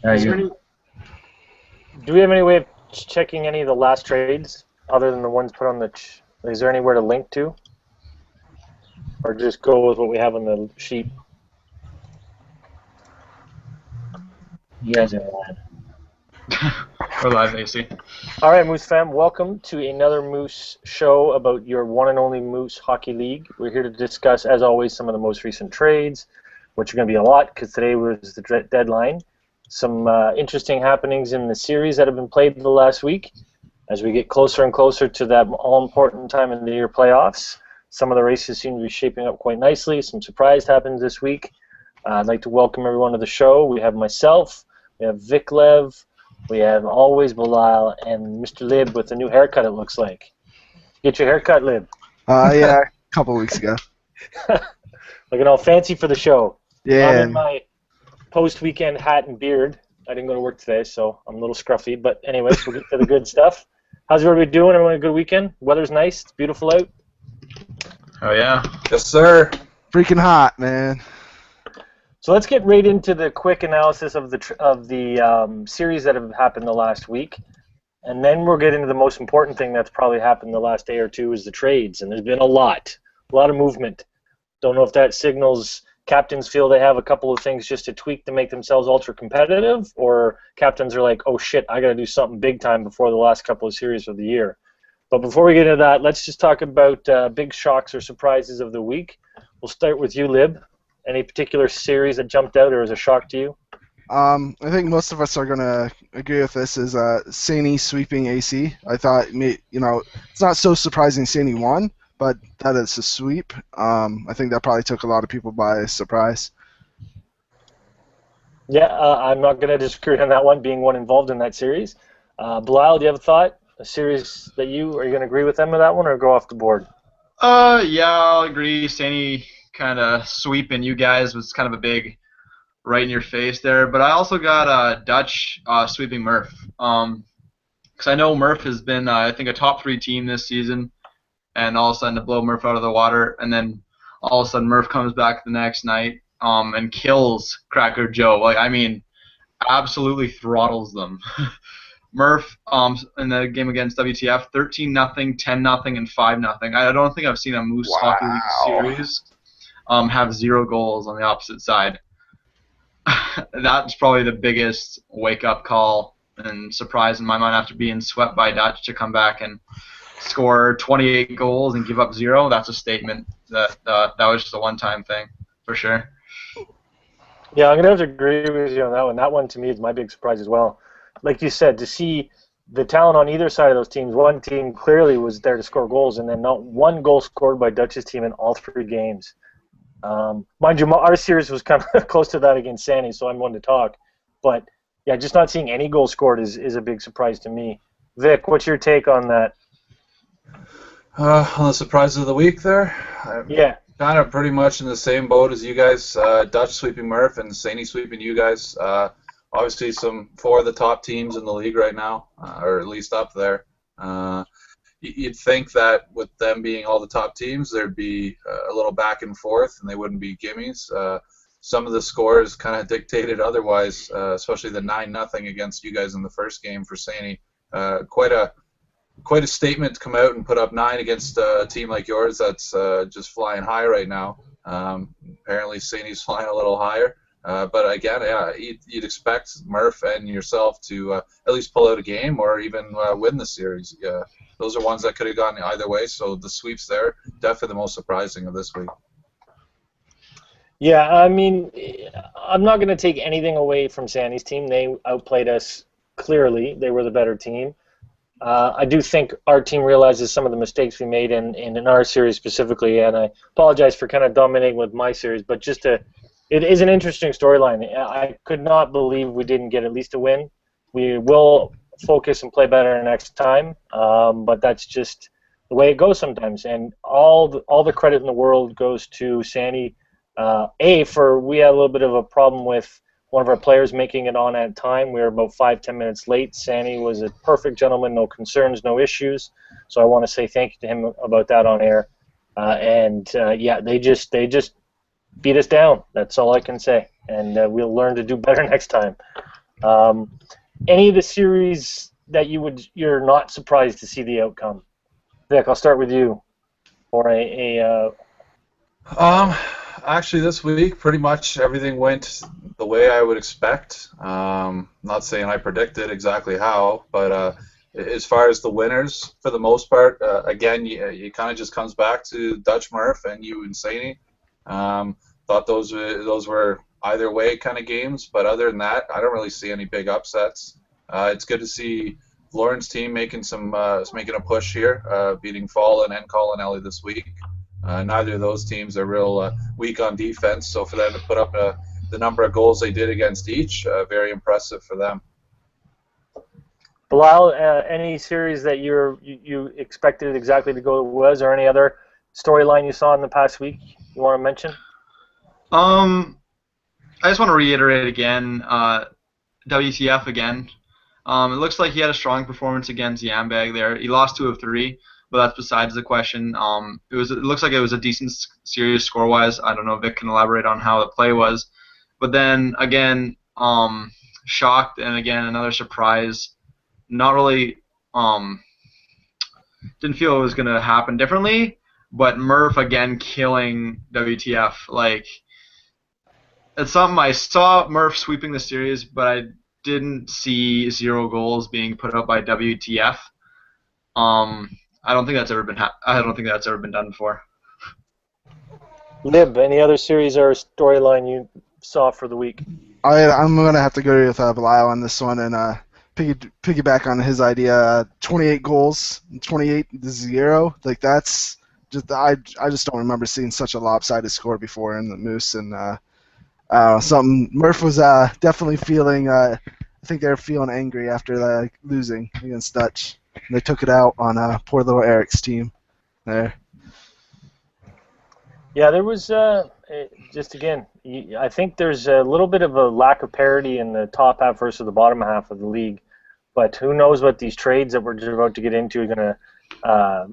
Is there any, do we have any way of checking any of the last trades other than the ones put on the? Is there anywhere to link to, or just go with what we have on the sheet? You guys are live. We're live, AC. All right, Moose fam, welcome to another Moose show about your one and only Moose Hockey League. We're here to discuss, as always, some of the most recent trades, which are going to be a lot because today was the deadline. Some interesting happenings in the series that have been played the last week as we get closer and closer to that all-important time in the year playoffs. Some of the races seem to be shaping up quite nicely. Some surprise happened this week. I'd like to welcome everyone to the show. We have myself, we have Vic Lev, we have always Bilal, and Mr. Lib with a new haircut, it looks like. Get your haircut, Lib. Yeah, a couple weeks ago. Looking all fancy for the show. Yeah. I'm in my post-weekend hat and beard. I didn't go to work today, so I'm a little scruffy. But anyways, we'll get to the good stuff. How's everybody doing? Everyone a good weekend? Weather's nice. It's beautiful out. Oh, yeah. Yes, sir. Freaking hot, man. So let's get right into the quick analysis of the series that have happened the last week. And then we'll get into the most important thing that's probably happened the last day or two is the trades. And there's been a lot of movement. Don't know if that signals captains feel they have a couple of things just to tweak to make themselves ultra competitive, or captains are like, oh shit, I got to do something big time before the last couple of series of the year. But before we get into that, let's just talk about big shocks or surprises of the week. We'll start with you, Lib. Any particular series that jumped out or was a shock to you? I think most of us are going to agree with this is Saney sweeping AC. I thought, it's not so surprising Saney won, but that it's a sweep. I think that probably took a lot of people by surprise. Yeah, I'm not going to disagree on that one, being one involved in that series. Bilal, do you have a thought? A series that are you going to agree with them with that one or go off the board? Yeah, I'll agree. Saney kind of sweeping you guys was kind of a big right in your face there. But I also got Dutch sweeping Murph. Because I know Murph has been, I think, a top 3 team this season. And all of a sudden to blow Murph out of the water, and then all of a sudden Murph comes back the next night and kills Cracker Joe. Absolutely throttles them. Murph in the game against WTF, 13-0, 10-0, and 5-0. I don't think I've seen a Moose Hockey League series have 0 goals on the opposite side. That's probably the biggest wake-up call and surprise in my mind after being swept by Dutch to come back and score 28 goals and give up 0. That's a statement that that was just a one-time thing, for sure. Yeah, I'm going to have to agree with you on that one. That one, to me, is my big surprise as well. Like you said, to see the talent on either side of those teams, one team clearly was there to score goals, and then not one goal scored by Dutch's team in all 3 games. Mind you, our series was kind of close to that against Sandy, so I'm one to talk. But, yeah, just not seeing any goals scored is a big surprise to me. Vic, what's your take on that? On the surprise of the week there? Yeah. Kind of pretty much in the same boat as you guys. Dutch sweeping Murph and Saney sweeping you guys. Obviously 4 of the top teams in the league right now, or at least up there. You'd think that with them being all the top teams, there'd be a little back and forth and they wouldn't be gimmies. Some of the scores kind of dictated otherwise, especially the 9-0 against you guys in the first game for Saney. Quite a statement to come out and put up 9 against a team like yours that's just flying high right now. Apparently Saney's flying a little higher. But again, yeah, you'd expect Murph and yourself to at least pull out a game or even win the series. Yeah, those are ones that could have gone either way, so the sweeps there, definitely the most surprising of this week. Yeah, I mean, I'm not going to take anything away from Sandy's team. They outplayed us clearly. They were the better team. I do think our team realizes some of the mistakes we made in our series specifically, and I apologize for kind of dominating with my series, but it is an interesting storyline. I could not believe we didn't get at least a win. We will focus and play better next time, but that's just the way it goes sometimes, and all the credit in the world goes to Sandy. We had a little bit of a problem with one of our players making it on at time. We were about 5-10 minutes late. Sandy was a perfect gentleman, no concerns, no issues. So I want to say thank you to him about that on air. Yeah, they just beat us down. That's all I can say. And we'll learn to do better next time. Any of the series that you're not surprised to see the outcome? Vic, I'll start with you. Or Actually, this week, pretty much everything went the way I would expect. Not saying I predicted exactly how, but as far as the winners, for the most part, again, it kind of just comes back to Dutch Murph and you and Saney. Thought those were either way kind of games, but other than that, I don't really see any big upsets. It's good to see Lauren's team making a push here, beating Fallen and Colin this week. Neither of those teams are real weak on defense, so for them to put up the number of goals they did against each, very impressive for them. Bilal, any series that you expected exactly to go as it was, or any other storyline you saw in the past week you want to mention? I just want to reiterate again, WTF again. It looks like he had a strong performance against Yambag there. He lost 2 of 3, but that's besides the question. It looks like it was a decent series score-wise. I don't know if Vic can elaborate on how the play was. But then, again, shocked, and again, another surprise. Not really, didn't feel it was going to happen differently, but Murph, again, killing WTF. Like, it's something I saw Murph sweeping the series, but I didn't see 0 goals being put up by WTF. I don't think that's ever been done before. Lib, any other series or storyline you saw for the week? I'm gonna have to go with Bilal on this one and piggyback on his idea. 28 goals, 28-0. Like that's just I just don't remember seeing such a lopsided score before in the Moose, and something Murph was definitely feeling. I think they were feeling angry after losing against Dutch. And they took it out on poor little Eric's team there. Yeah, there was just again. I think there's a little bit of a lack of parity in the top half versus the bottom half of the league. But who knows what these trades that we're just about to get into are going to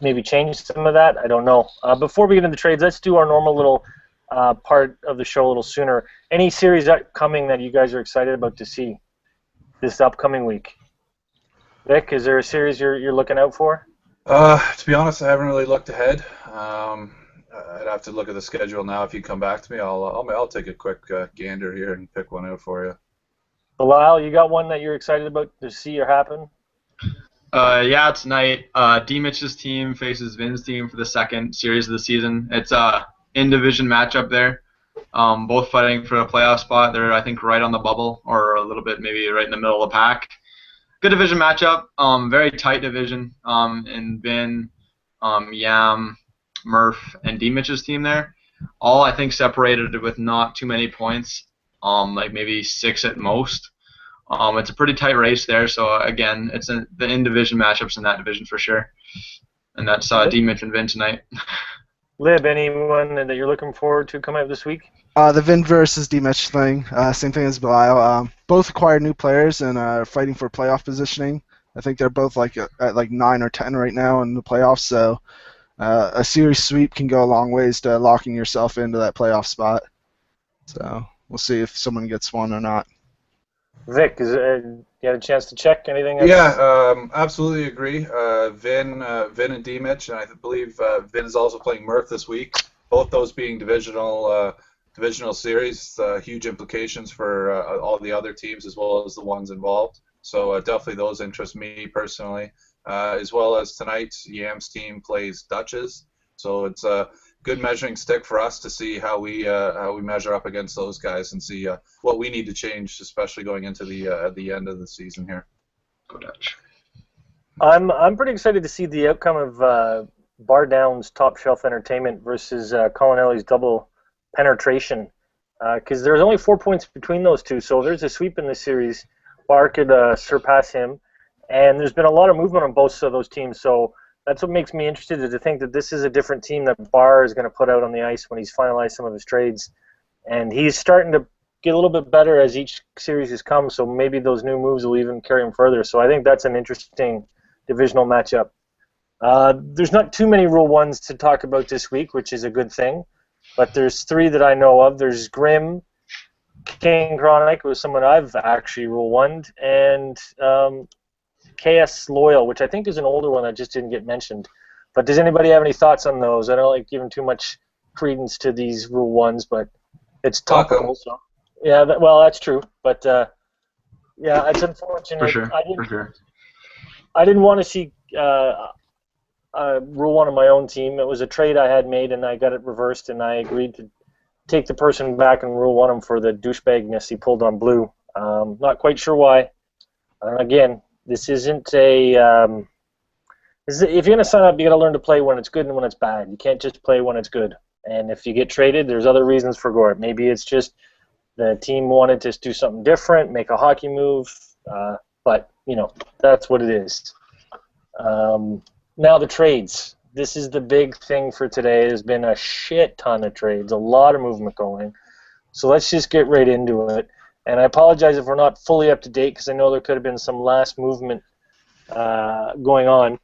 maybe change some of that. I don't know. Before we get into the trades, let's do our normal little part of the show a little sooner. Any series upcoming that you guys are excited about to see this upcoming week? Vic, is there a series you're looking out for? To be honest, I haven't really looked ahead. I'd have to look at the schedule now. If you come back to me, I'll take a quick gander here and pick one out for you. Bilal, you got one that you're excited about to see or happen? Yeah, tonight, D-Mitch's team faces Vin's team for the second series of the season. It's a in-division matchup there. Both fighting for a playoff spot. They're, I think, right on the bubble, or a little bit maybe right in the middle of the pack. Good division matchup. Very tight division. And Vin, Yam, Murph, and D-Mitch's team there. All, I think, separated with not too many points. Like maybe 6 at most. It's a pretty tight race there, so again, it's the in-division matchups in that division for sure. And that's D-Mitch and Vin tonight. Lib, anyone that you're looking forward to coming up this week? The Vin versus D-Mitch thing, same thing as Belial. Both acquired new players and are fighting for playoff positioning. I think they're both at 9 or 10 right now in the playoffs, so a series sweep can go a long ways to locking yourself into that playoff spot. So we'll see if someone gets one or not. Vic, you had a chance to check anything? Yeah, absolutely agree. Vin and D-Mitch, and I believe Vin is also playing Murph this week. Both those being divisional series, huge implications for all the other teams as well as the ones involved. So definitely those interest me personally, as well as tonight Yam's team plays Dutch's. So it's a good measuring stick for us to see how we measure up against those guys and see what we need to change, especially going into the end of the season here. Go Dutch. I'm pretty excited to see the outcome of Bar Down's Top Shelf Entertainment versus Colinelli's Double Penetration, because there's only 4 points between those two. So if there's a sweep in this series, Bar could surpass him, and there's been a lot of movement on both of those teams. So that's what makes me interested, to think that this is a different team that Barr is going to put out on the ice when he's finalized some of his trades. And he's starting to get a little bit better as each series has come, so maybe those new moves will even carry him further. So I think that's an interesting divisional matchup. There's not too many Rule 1s to talk about this week, which is a good thing, but there's 3 that I know of. There's Grim, King Chronic was someone I've actually rule one, and KS Loyal, which I think is an older one that just didn't get mentioned. But does anybody have any thoughts on those? I don't like giving too much credence to these rule ones, but it's topical. So yeah, well, that's true. But yeah, it's unfortunate. For sure. I didn't want to see rule one on my own team. It was a trade I had made, and I got it reversed, and I agreed to take the person back and rule one him for the douchebagness he pulled on blue. Not quite sure why. Again, this isn't a. If you're going to sign up, you got to learn to play when it's good and when it's bad. You can't just play when it's good. And if you get traded, there's other reasons for Gort. Maybe it's just the team wanted to do something different, make a hockey move. But, that's what it is. Now the trades. This is the big thing for today. There's been a shit ton of trades, a lot of movement going. So let's just get right into it. And I apologize if we're not fully up to date because I know there could have been some last movement going on.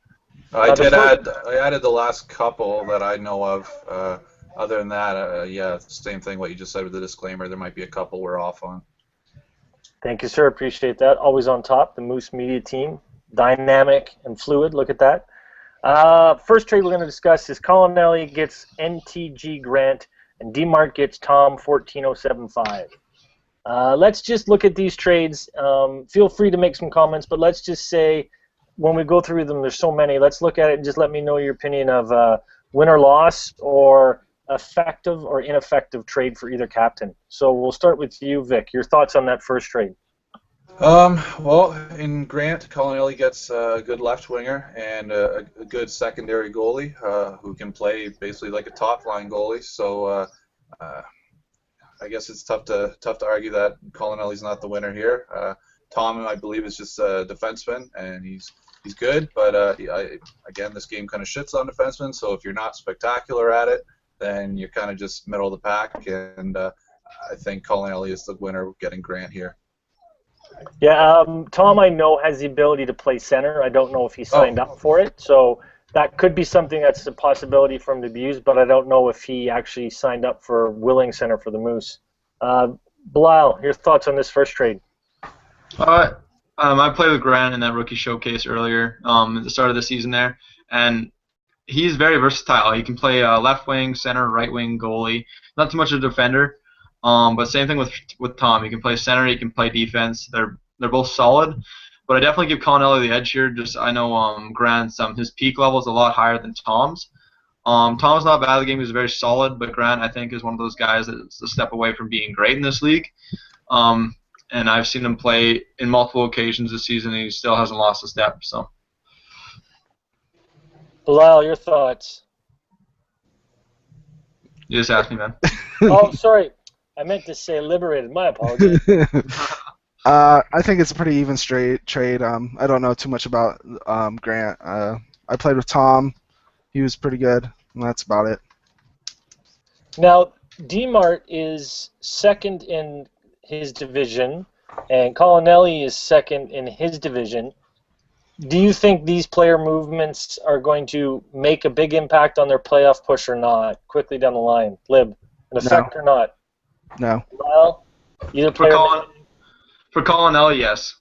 I added the last couple that I know of. Other than that, yeah, same thing what you just said with the disclaimer. There might be a couple we're off on. Thank you, sir. Appreciate that. Always on top, the Moose Media team. Dynamic and fluid. Look at that. First trade we're going to discuss is Colin Elliott gets NTG Grant and DMart gets Tom 14075. Let's just look at these trades. Feel free to make some comments, but let's just say when we go through them, there's so many. Let's look at it and just let me know your opinion of win or loss or effective or ineffective trade for either captain. So we'll start with you, Vic. Your thoughts on that first trade? Well, in Grant, Colin Elliott gets a good left winger and a good secondary goalie who can play basically like a top line goalie. So I guess it's tough to argue that Colin Elliott's not the winner here. Tom, I believe, is just a defenseman, and he's good. But again, this game kind of shits on defensemen. So if you're not spectacular at it, then you're kind of just middle of the pack. And I think Colin Elliott is the winner, getting Grant here. Yeah, Tom, I know, has the ability to play center. I don't know if he signed up for it, so that could be something that's a possibility for him to be used, but I don't know if he actually signed up for willing center for the Moose. Belial, your thoughts on this first trade? I played with Grant in that rookie showcase earlier at the start of the season there, and he's very versatile. He can play left wing, center, right wing, goalie. Not too much of a defender. But same thing with Tom. He can play center. He can play defense. They're both solid. But I definitely give Colin Elliott the edge here. Just I know Grant's his peak level is a lot higher than Tom's. Tom's not bad at the game. He's very solid. But Grant, I think, is one of those guys that's a step away from being great in this league. And I've seen him play in multiple occasions this season, and he still hasn't lost a step. So, Belial, your thoughts? You just asked me, man. Oh, sorry. I meant to say liberated. My apologies. I think it's a pretty even trade. I don't know too much about Grant. I played with Tom. He was pretty good, and that's about it. Now, DMart is second in his division, and Colinelli is second in his division. Do you think these player movements are going to make a big impact on their playoff push or not? Quickly down the line. Lib, an effect or not? No. Well, either player. For Colin Elliott, yes.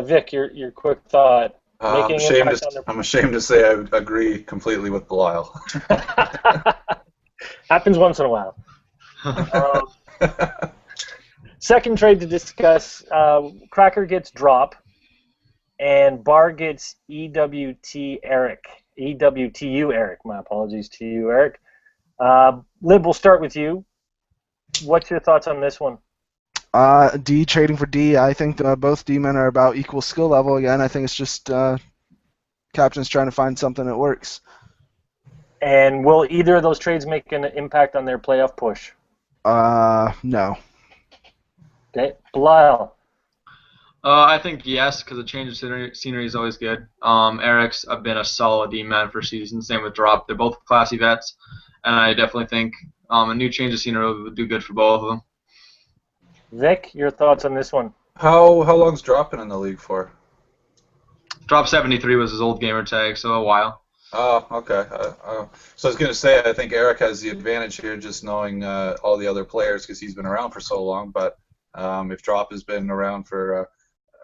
Vic, your quick thought. I'm ashamed to say I agree completely with Belial. Happens once in a while. Second trade to discuss. Cracker gets drop, and Bar gets EWT Eric. EWTU Eric. My apologies to you, Eric. Lib, we'll start with you. What's your thoughts on this one? D trading for D. I think both D men are about equal skill level. Again, I think it's just captains trying to find something that works. And will either of those trades make an impact on their playoff push? No. Okay, Belial. I think yes, because a change of scenery is always good. Eric's been a solid D-man for seasons. Same with Drop. They're both classy vets, and I definitely think a new change of scenery would do good for both of them. Vic, your thoughts on this one? How long's Drop been in the league for? Drop 73 was his old gamer tag, so a while. Oh, okay. So I was going to say, I think Eric has the advantage here, just knowing all the other players because he's been around for so long. But if Drop has been around for,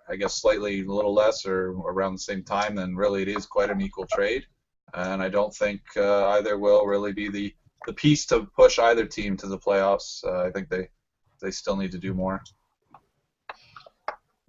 I guess, slightly a little less or around the same time, then really it is quite an equal trade. And I don't think either will really be the piece to push either team to the playoffs. I think they still need to do more.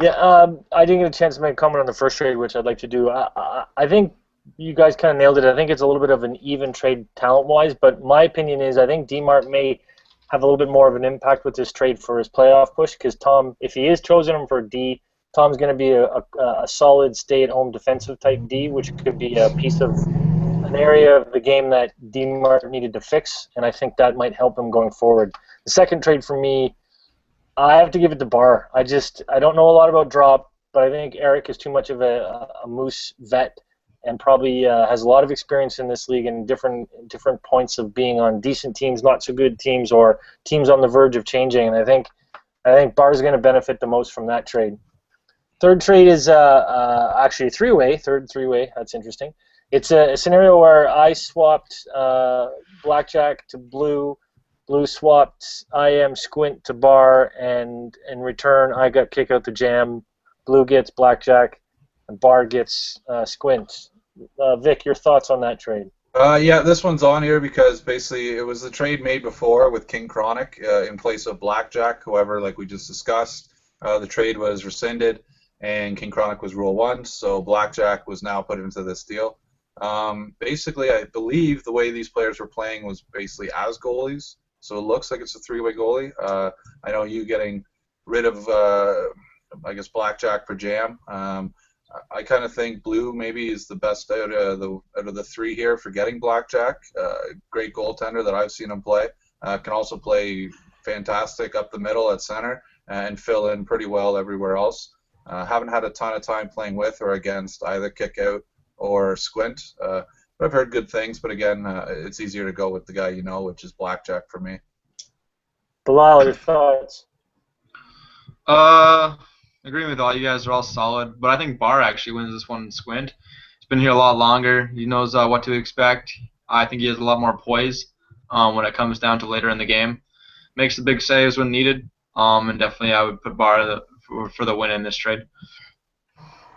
Yeah, I didn't get a chance to make a comment on the first trade, which I'd like to do. I think you guys kind of nailed it. I think it's a little bit of an even trade talent-wise, but my opinion is I think DMart may have a little bit more of an impact with this trade for his playoff push because Tom, if he is chosen him for D, Tom's going to be a solid stay-at-home defensive type D, which could be a piece of an area of the game that DMart needed to fix, and I think that might help him going forward. The second trade for me, I have to give it to Barr. I don't know a lot about Drop, but I think Eric is too much of a Moose vet and probably has a lot of experience in this league and different points of being on decent teams, not so good teams, or teams on the verge of changing. And I think Barr's going to benefit the most from that trade. Third trade is actually a third three-way. That's interesting. It's a scenario where I swapped Blackjack to Blue. Blue swapped IM Squint to Bar, and in return I got Kick Out the Jam. Blue gets Blackjack, and Bar gets Squint. Vic, your thoughts on that trade? Yeah, this one's on here because basically it was the trade made before with King Chronic in place of Blackjack. However, like we just discussed, the trade was rescinded and King Chronic was Rule 1, so Blackjack was now put into this deal. Basically, I believe the way these players were playing was basically as goalies. So it looks like it's a three-way goalie. I know you getting rid of, I guess, Blackjack for Jam. I kind of think Blue maybe is the best out of the three here for getting Blackjack. Great goaltender that I've seen him play. Can also play fantastic up the middle at center and fill in pretty well everywhere else. Haven't had a ton of time playing with or against either Kick Out or Squint. I've heard good things, but again, it's easier to go with the guy you know, which is Blackjack for me. Bilal, your thoughts? Agreeing with all you guys are all solid, but I think Barr actually wins this one in Squint. He's been here a lot longer. He knows what to expect. I think he has a lot more poise when it comes down to later in the game. Makes the big saves when needed, and definitely I would put Barr for the win in this trade.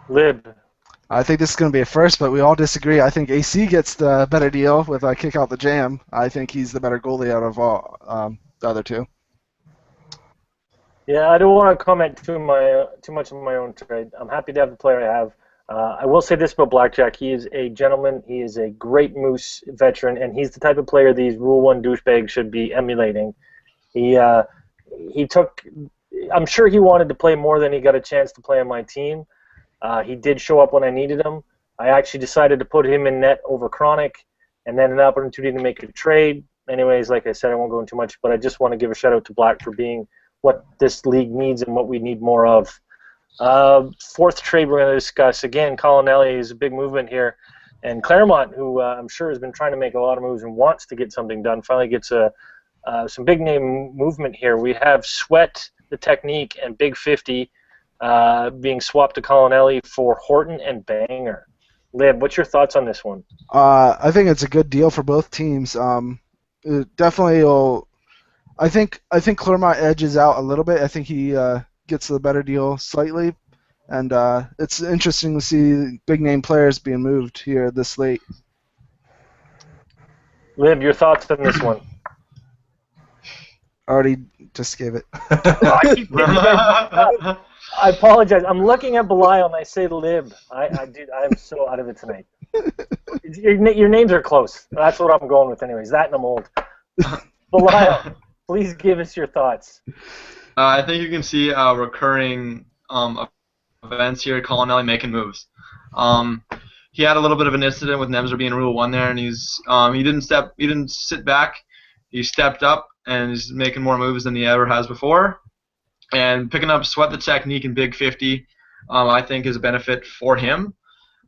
Lib. I think this is going to be a first, but we all disagree. I think AC gets the better deal with Kick Out the Jam. I think he's the better goalie out of all the other two. Yeah, I don't want to comment too much on my own trade. I'm happy to have the player I have. I will say this about Blackjack. He is a gentleman. He is a great Moose veteran, and he's the type of player these Rule 1 douchebags should be emulating. He took – I'm sure he wanted to play more than he got a chance to play on my team. He did show up when I needed him. I actually decided to put him in net over Chronic, and then an opportunity to make a trade. Anyways, like I said, I won't go into much, but I just want to give a shout-out to Black for being what this league needs and what we need more of. Fourth trade we're going to discuss. Again, Colonelli is a big movement here. And Claremont, who I'm sure has been trying to make a lot of moves and wants to get something done, finally gets some big-name movement here. We have Sweat, the Technique, and Big 50 being swapped to Colonelli for Horton and Banger. Lib, what's your thoughts on this one? I think it's a good deal for both teams. It definitely will. I think Claremont edges out a little bit. I think he gets the better deal slightly, and it's interesting to see big name players being moved here this late. Lib, your thoughts on this one? Already just gave it. I apologize. I'm looking at Belial and I say Lib. I'm so out of it tonight. Your names are close. That's what I'm going with anyways. That and I'm old. Belial, please give us your thoughts. I think you can see recurring events here. Colonelli making moves. He had a little bit of an incident with Nemser being Rule 1 there, and he didn't sit back. He stepped up and is making more moves than he ever has before. And picking up Sweat the Technique in Big 50, I think, is a benefit for him.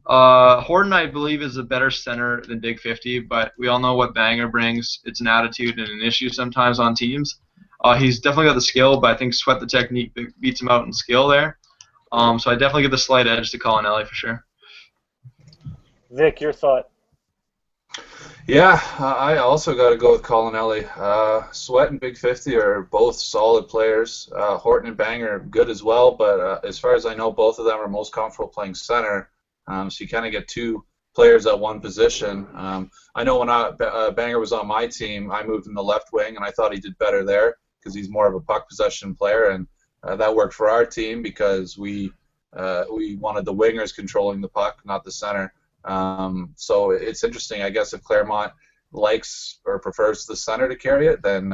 Horton, I believe, is a better center than Big 50, but we all know what Banger brings. It's an attitude and an issue sometimes on teams. He's definitely got the skill, but I think Sweat the Technique beats him out in skill there. So I definitely give the slight edge to Colonelli for sure. Vic, your thought? Yeah, I also got to go with Collinelli. Sweat and Big 50 are both solid players. Horton and Banger are good as well, but as far as I know, both of them are most comfortable playing center. So you kind of get two players at one position. I know when Banger was on my team, I moved in the left wing, and I thought he did better there because he's more of a puck possession player, and that worked for our team because we wanted the wingers controlling the puck, not the center. So it's interesting. I guess if Claremont likes or prefers the center to carry it, then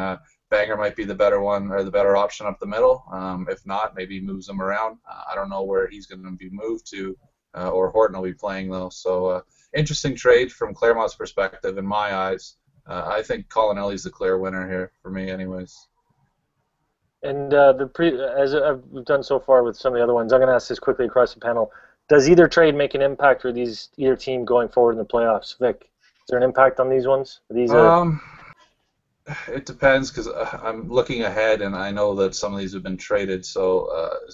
Banger might be the better one or the better option up the middle. If not, maybe he moves him around. I don't know where he's going to be moved to, or Horton will be playing though. So interesting trade from Claremont's perspective in my eyes. I think Collinelli's the clear winner here for me, anyways. And as we've done so far with some of the other ones, I'm going to ask this quickly across the panel. Does either trade make an impact for either team going forward in the playoffs? Vic, is there an impact on these ones? It depends because I'm looking ahead and I know that some of these have been traded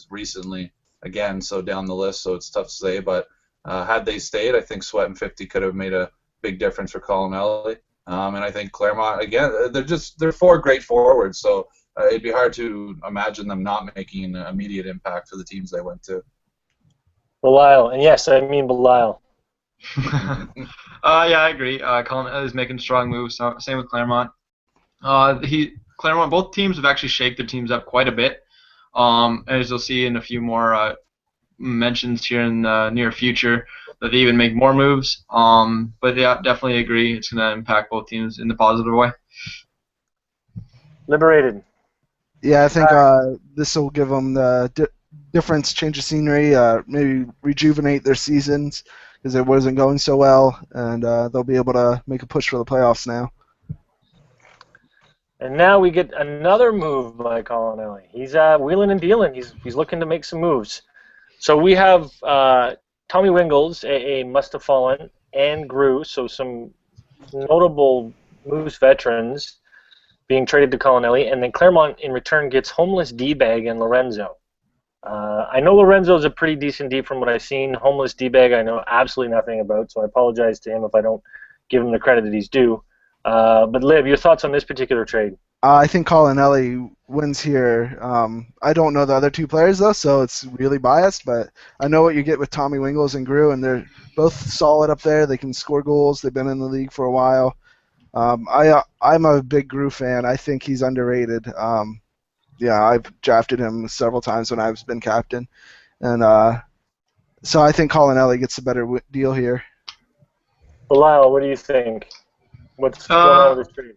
recently again, so down the list, so it's tough to say. But had they stayed, I think Sweat and 50 could have made a big difference for Collinelli. And I think Claremont again, they're four great forwards, so it'd be hard to imagine them not making an immediate impact for the teams they went to. Belial, and yes, I mean Belial. Yeah, I agree. Colin is making strong moves. Same with Claremont. Claremont, both teams have actually shaken their teams up quite a bit. As you'll see in a few more mentions here in the near future, that they even make more moves. But yeah, definitely agree. It's going to impact both teams in the positive way. Liberated. Yeah, I think this will give them the difference, change of scenery, maybe rejuvenate their seasons because it wasn't going so well, and they'll be able to make a push for the playoffs now. And now we get another move by Collinelli. He's wheeling and dealing. He's looking to make some moves. So we have Tommy Wingels, a must have fallen, and Grew, so some notable Moose veterans being traded to Collinelli, and then Claremont in return gets homeless D-Bag and Lorenzo. I know Lorenzo's a pretty decent D from what I've seen. Homeless D-Bag I know absolutely nothing about, so I apologize to him if I don't give him the credit that he's due. But Lib, your thoughts on this particular trade? I think Collinelli wins here. I don't know the other two players though, so it's really biased. But I know what you get with Tommy Wingels and Grew, and they're both solid up there. They can score goals. They've been in the league for a while. I'm a big Grew fan. I think he's underrated. Yeah, I've drafted him several times when I've been captain, and so I think Collinelli gets a better deal here. Lyle, what do you think? What's going on with this trade?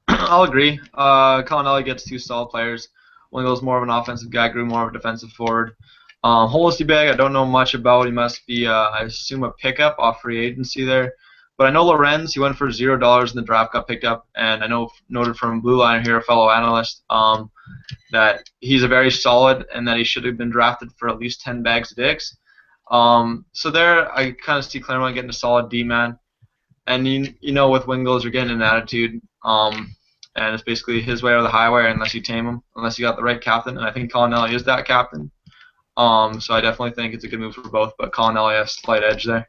I'll agree. Collinelli gets two solid players. Wingle's more of an offensive guy, Grew more of a defensive forward. Holisty Bag, I don't know much about. He must be, I assume, a pickup off free agency there. But I know Lorenz, he went for $0 in the draft, got picked up, and I know noted from Blue Liner here, a fellow analyst, that he's a very solid and that he should have been drafted for at least 10 bags of dicks. So there, I kind of see Claremont getting a solid D-man. And you know, with Wingles, you're getting an attitude, and it's basically his way or the highway unless you tame him, unless you got the right captain. And I think Collinelli is that captain. So I definitely think it's a good move for both, but Collinelli has a slight edge there.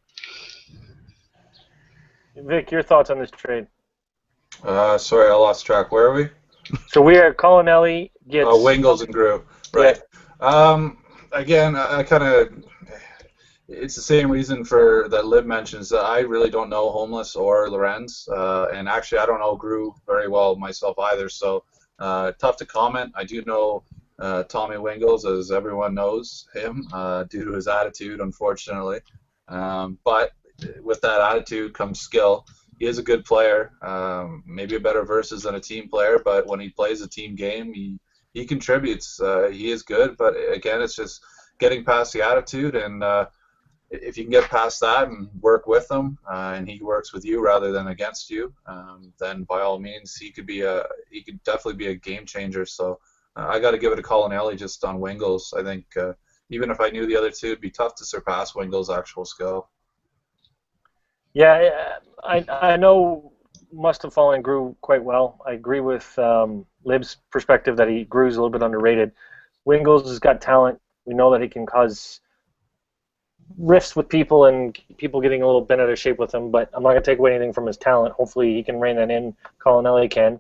Vic, your thoughts on this trade? Sorry, I lost track. Where are we? So we are Collinelli gets. Wingles and Grew, right? Yeah. Again, I kind of. It's the same reason for that Lib mentions that I really don't know Homeless or Lorenz, and actually I don't know Grew very well myself either. So tough to comment. I do know Tommy Wingles, as everyone knows him, due to his attitude, unfortunately. But with that attitude comes skill. He is a good player, maybe a better versus than a team player, but when he plays a team game, he contributes. He is good, but again, it's just getting past the attitude, and if you can get past that and work with him, and he works with you rather than against you, then by all means, he could definitely be a game changer. So I got to give it a Collinelli just on Wingles. I think even if I knew the other two, it'd be tough to surpass Wingles' actual skill. Yeah, I know must have fallen Grew quite well. I agree with Lib's perspective that he Grew's a little bit underrated. Wingles has got talent. We know that he can cause rifts with people and people getting a little bent out of shape with him, but I'm not going to take away anything from his talent. Hopefully he can rein that in. Colin Elliott can.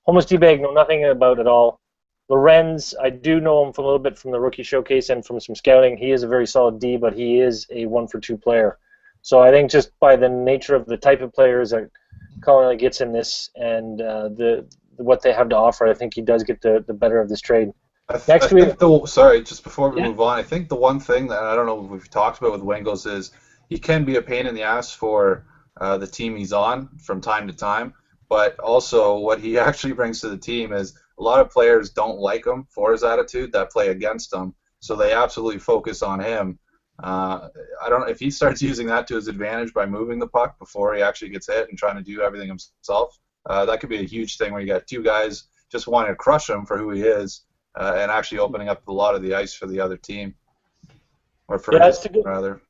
Homeless D-Bag, know nothing about at all. Lorenz, I do know him from a little bit from the rookie showcase and from some scouting. He is a very solid D, but he is a 1-for-2 player. So I think just by the nature of the type of players that Colin Elliott gets in this and what they have to offer, I think he does get the better of this trade. Sorry, just before we Yeah. move on, I think the one thing that I don't know if we've talked about with Wengels is he can be a pain in the ass for the team he's on from time to time, but also what he actually brings to the team is a lot of players don't like him for his attitude that play against him, so they absolutely focus on him. I don't know if he starts using that to his advantage by moving the puck before he actually gets hit and trying to do everything himself. That could be a huge thing where you got two guys just wanting to crush him for who he is. And actually opening up a lot of the ice for the other team, or for his team, rather.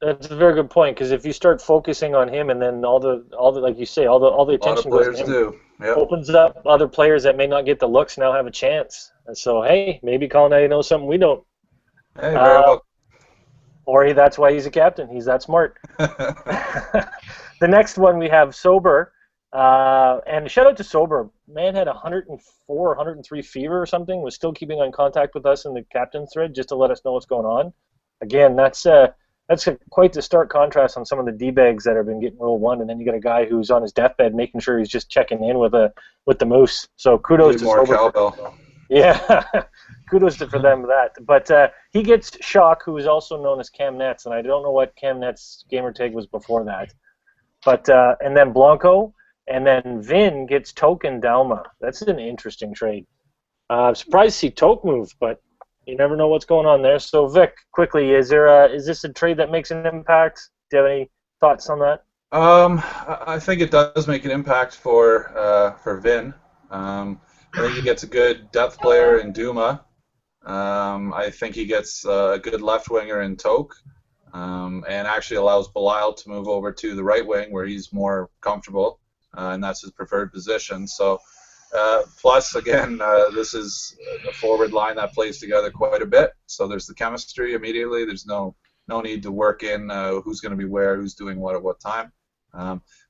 That's a very good point, because if you start focusing on him, and then all the like you say, all the attention goes to him, Yep. opens up other players that may not get the looks now have a chance. And so hey, maybe Colin Elliott knows something we don't. Hey, very well. Or that's why he's a captain. He's that smart. The next one we have Sober. And shout out to Sober. Man had 104, 103 fever or something. Was still keeping on contact with us in the captain thread just to let us know what's going on. Again, that's quite the stark contrast on some of the D-bags that have been getting roll one, and then you got a guy who's on his deathbed making sure he's just checking in with the Moose. So kudos to more Sober. cowbell. Yeah, kudos for them for that. But he gets Shock, who is also known as Cam Nets, and I don't know what Cam Nets gamer tag was before that. But and then Blanco. And then Vin gets Toke and Dalma. That's an interesting trade. I'm surprised to see Toke move, but you never know what's going on there. So Vic, quickly, is this a trade that makes an impact? Do you have any thoughts on that? I think it does make an impact for Vin. I think he gets a good depth player in Duma. I think he gets a good left winger in Toke, and actually allows Belial to move over to the right wing where he's more comfortable. And that's his preferred position. So, plus, again, this is a forward line that plays together quite a bit. So there's the chemistry immediately. There's no need to work in who's going to be where, who's doing what at what time.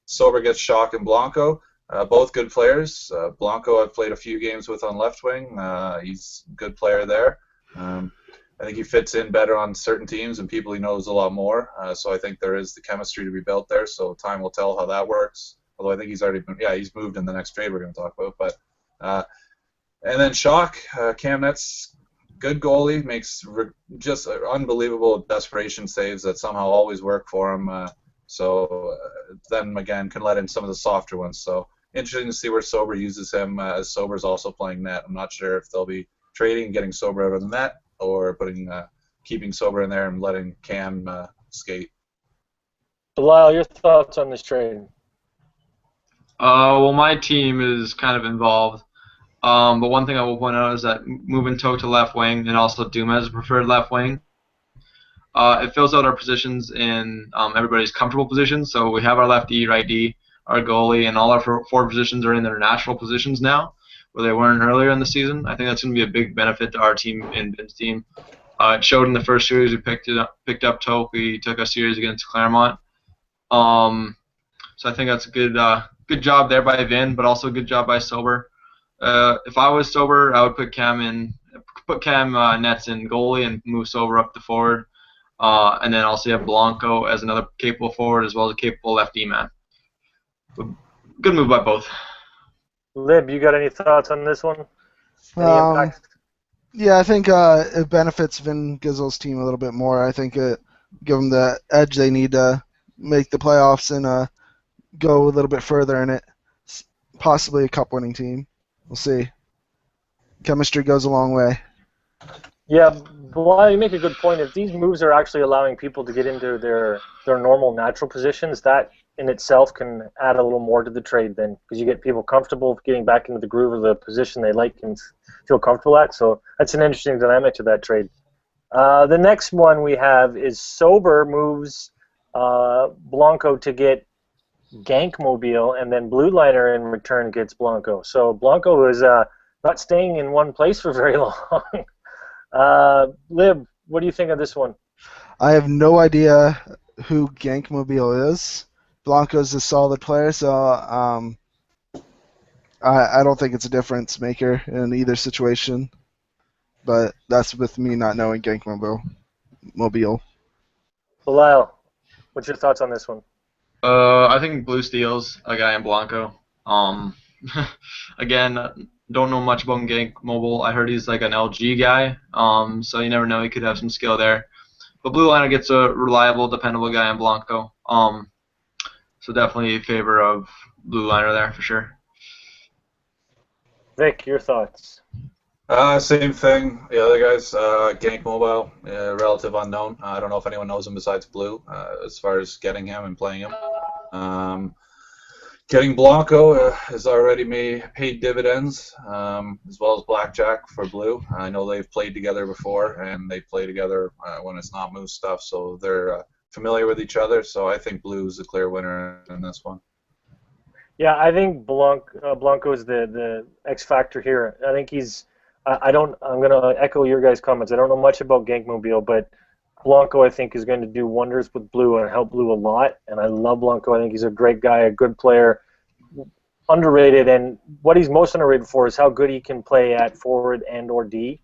Sober gets Shock and Blanco. Both good players. Blanco I've played a few games with on left wing. He's a good player there. I think he fits in better on certain teams and people he knows a lot more. So I think there is the chemistry to be built there. So time will tell how that works. Although I think he's moved in the next trade we're going to talk about. But and then Shock, Cam Nets, good goalie, makes just unbelievable desperation saves that somehow always work for him. So then again can let in some of the softer ones. So interesting to see where Sober uses him, as Sober's also playing net. I'm not sure if they'll be trading, getting Sober out of the net, or keeping Sober in there and letting Cam skate. Belial, your thoughts on this trade? Well, my team is kind of involved. But one thing I will point out is that moving Toke to left wing and also Duma as a preferred left wing, it fills out our positions in everybody's comfortable positions. So we have our left D, right D, our goalie, and all our forward positions are in their natural positions now, where they weren't earlier in the season. I think that's going to be a big benefit to our team and Vin's team. It showed in the first series we picked up Toke. We took a series against Claremont. So I think that's a good job there by Vin, but also a good job by Sober. If I was Sober, I would put Cam Nets in goalie and move Sober up to forward, and then also you have Blanco as another capable forward as well as a capable left D man. Good move by both. Lib, you got any thoughts on this one? Any impacts? Yeah, I think it benefits Vin Gizel's team a little bit more. I think it give them the edge they need to make the playoffs and go a little bit further in it. Possibly a cup-winning team. We'll see. Chemistry goes a long way. Yeah, well, you make a good point. If these moves are actually allowing people to get into their normal, natural positions, that in itself can add a little more to the trade then, because you get people comfortable getting back into the groove of the position they like and feel comfortable at. So that's an interesting dynamic to that trade. The next one we have is Sober moves Blanco to get Gankmobile, and then Blue Liner in return gets Blanco. So Blanco is not staying in one place for very long. Lib, what do you think of this one? I have no idea who Gankmobile is. Blanco's a solid player, so I don't think it's a difference maker in either situation. But that's with me not knowing Gankmobile. Lyle, what's your thoughts on this one? I think Blue steals a guy in Blanco. Again, don't know much about Gank Mobile. I heard he's like an LG guy. So you never know, he could have some skill there. But Blue Liner gets a reliable, dependable guy in Blanco. So definitely in favor of Blue Liner there for sure. Vic, your thoughts? Same thing. The other guys, Gank Mobile, relative unknown. I don't know if anyone knows him besides Blue, as far as getting him and playing him. Getting Blanco has already paid dividends, as well as Blackjack for Blue. I know they've played together before, and they play together when it's not Moose stuff, so they're familiar with each other. So I think Blue is the clear winner in this one. Yeah, I think Blanco is the X factor here. I think he's. I'm going to echo your guys' comments. I don't know much about Gankmobile, but Blanco, I think, is going to do wonders with Blue and help Blue a lot. And I love Blanco. I think he's a great guy, a good player, underrated. And what he's most underrated for is how good he can play at forward and or D.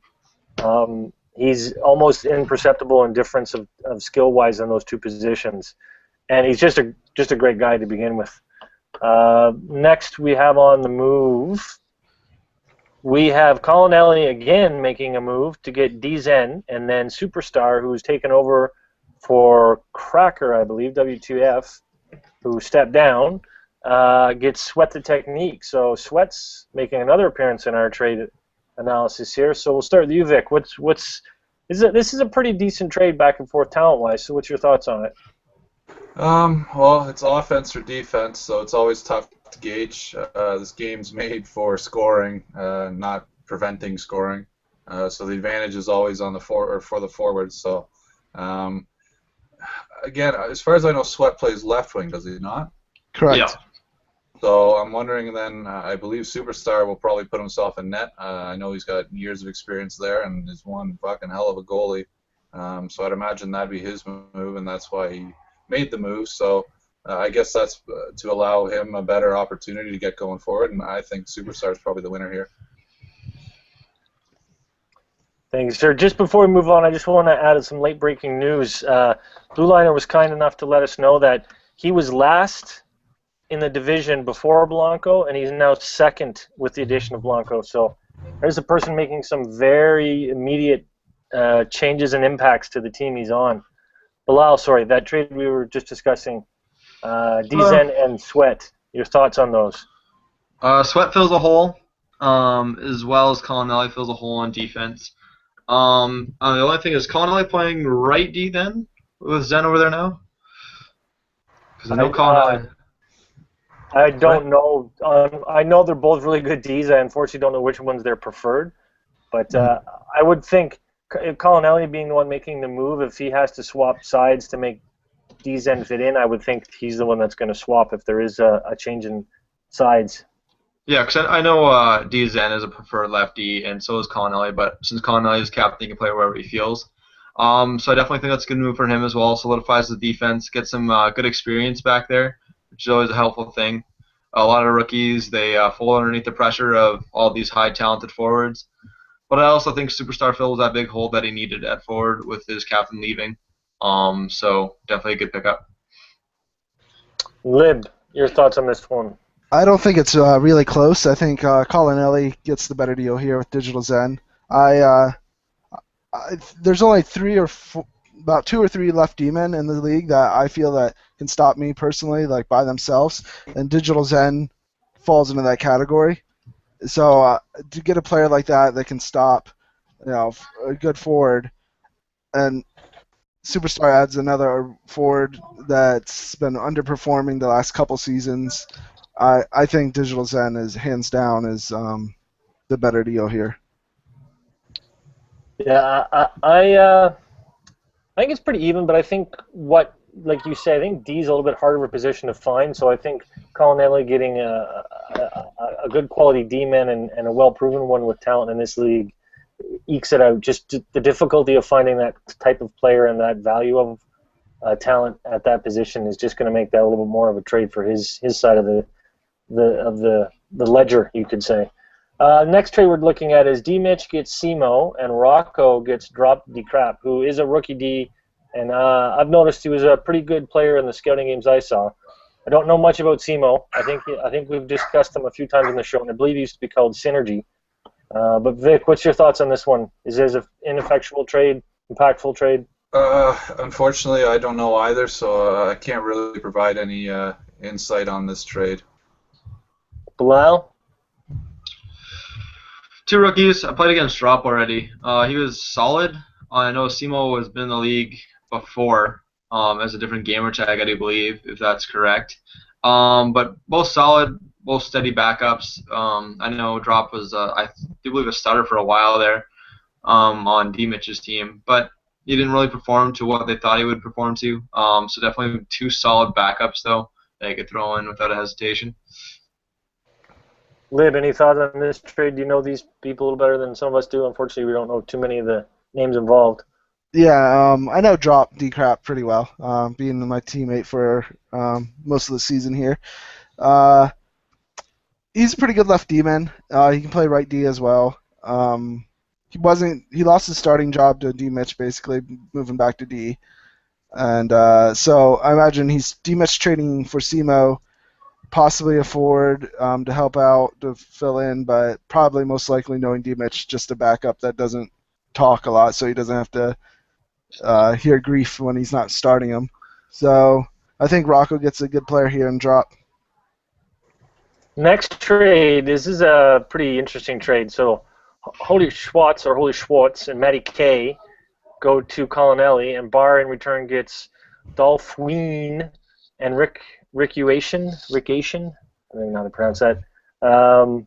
He's almost imperceptible in difference of skill-wise in those two positions. And he's just a great guy to begin with. Next, we have on the move. We have Colin Ellie again making a move to get DZen, and then Superstar, who's taken over for Cracker, I believe, W2F, who stepped down, gets Sweat the Technique. So Sweat's making another appearance in our trade analysis here. So we'll start with you, Vic. This is a pretty decent trade back and forth talent-wise, so what's your thoughts on it? Well, it's offense or defense, so it's always tough to gauge. This game's made for scoring, not preventing scoring. So the advantage is always on for the forwards. So, again, as far as I know, Sweat plays left wing, does he not? Correct. Yeah. So I'm wondering then, I believe Superstar will probably put himself in net. I know he's got years of experience there and is one fucking hell of a goalie. So I'd imagine that'd be his move, and that's why he made the move. So I guess that's to allow him a better opportunity to get going forward, and I think Superstar is probably the winner here. Thanks, sir. Just before we move on, I just want to add some late-breaking news. Blue Liner was kind enough to let us know that he was last in the division before Blanco, and he's now second with the addition of Blanco. So there's a person making some very immediate changes and impacts to the team he's on. Bilal, sorry, that trade we were just discussing, DZen and Sweat, your thoughts on those? Sweat fills a hole, as well as Colin fills a hole on defense. The only thing is, Colin playing right D then with Zen over there now? Because I know Colin I don't know. I know they're both really good Ds. I unfortunately don't know which one's their preferred. But I would think Colin Elliott being the one making the move, if he has to swap sides to make DZen fit in, I would think he's the one that's going to swap if there is a change in sides. Yeah, because I know DZen is a preferred lefty, and so is Colin Elliott, but since Colin Elliott is captain, he can play wherever he feels. So I definitely think that's a good move for him as well. Solidifies the defense, gets some good experience back there, which is always a helpful thing. A lot of rookies, they fall underneath the pressure of all these high talented forwards. But I also think Superstar fills that big hole that he needed at forward with his captain leaving. So definitely a good pickup. Lib, your thoughts on this one? I don't think it's really close. I think Colin Ellie gets the better deal here with Digital Zen. There's only about 2 or 3 left D-men in the league that I feel that can stop me personally, like by themselves, and Digital Zen falls into that category. So to get a player like that that can stop, a good forward, and Superstar adds another forward that's been underperforming the last couple seasons, I think Digital Zen is hands down the better deal here. Yeah, I think it's pretty even, but I think like you say, I think D's a little bit harder of a position to find. So I think Colin Elliott getting a good quality D-man and a well-proven one with talent in this league, ekes it out. Just the difficulty of finding that type of player and that value of talent at that position is just going to make that a little bit more of a trade for his side of the ledger, you could say. Next trade we're looking at is D-Mitch gets Simo and Rocco gets dropped D-Crap, who is a rookie D, and I've noticed he was a pretty good player in the scouting games I saw. I don't know much about Simo. I think we've discussed him a few times in the show, and I believe he used to be called Synergy. But Vic, what's your thoughts on this one? Is this an ineffectual trade, impactful trade? Unfortunately, I don't know either, so I can't really provide any insight on this trade. Bilal? 2 rookies. I played against Drop already. He was solid. I know Simo has been in the league before as a different gamer tag, I do believe, if that's correct. But both solid, both steady backups. I know Drop was, I do believe, a starter for a while there on D-Mitch's team, but he didn't really perform to what they thought he would perform to. So definitely 2 solid backups, though, that you could throw in without a hesitation. Lib, any thoughts on this trade? Do you know these people a little better than some of us do? Unfortunately, we don't know too many of the names involved. Yeah, I know Drop D-Crap pretty well, being my teammate for most of the season here. He's a pretty good left D-man. He can play right D as well. He lost his starting job to D-Mitch, basically, moving back to D. And so I imagine he's D-Mitch trading for Simo, possibly a forward to help out, to fill in, but probably most likely knowing D-Mitch just a backup that doesn't talk a lot, so he doesn't have to hear grief when he's not starting him. So I think Rocco gets a good player here and Drop. Next trade, this is a pretty interesting trade. So Holy Schwartz and Matty K go to Colonelli, and Barr in return gets Dolph Ween and Rickation. I don't know how to pronounce that. I'm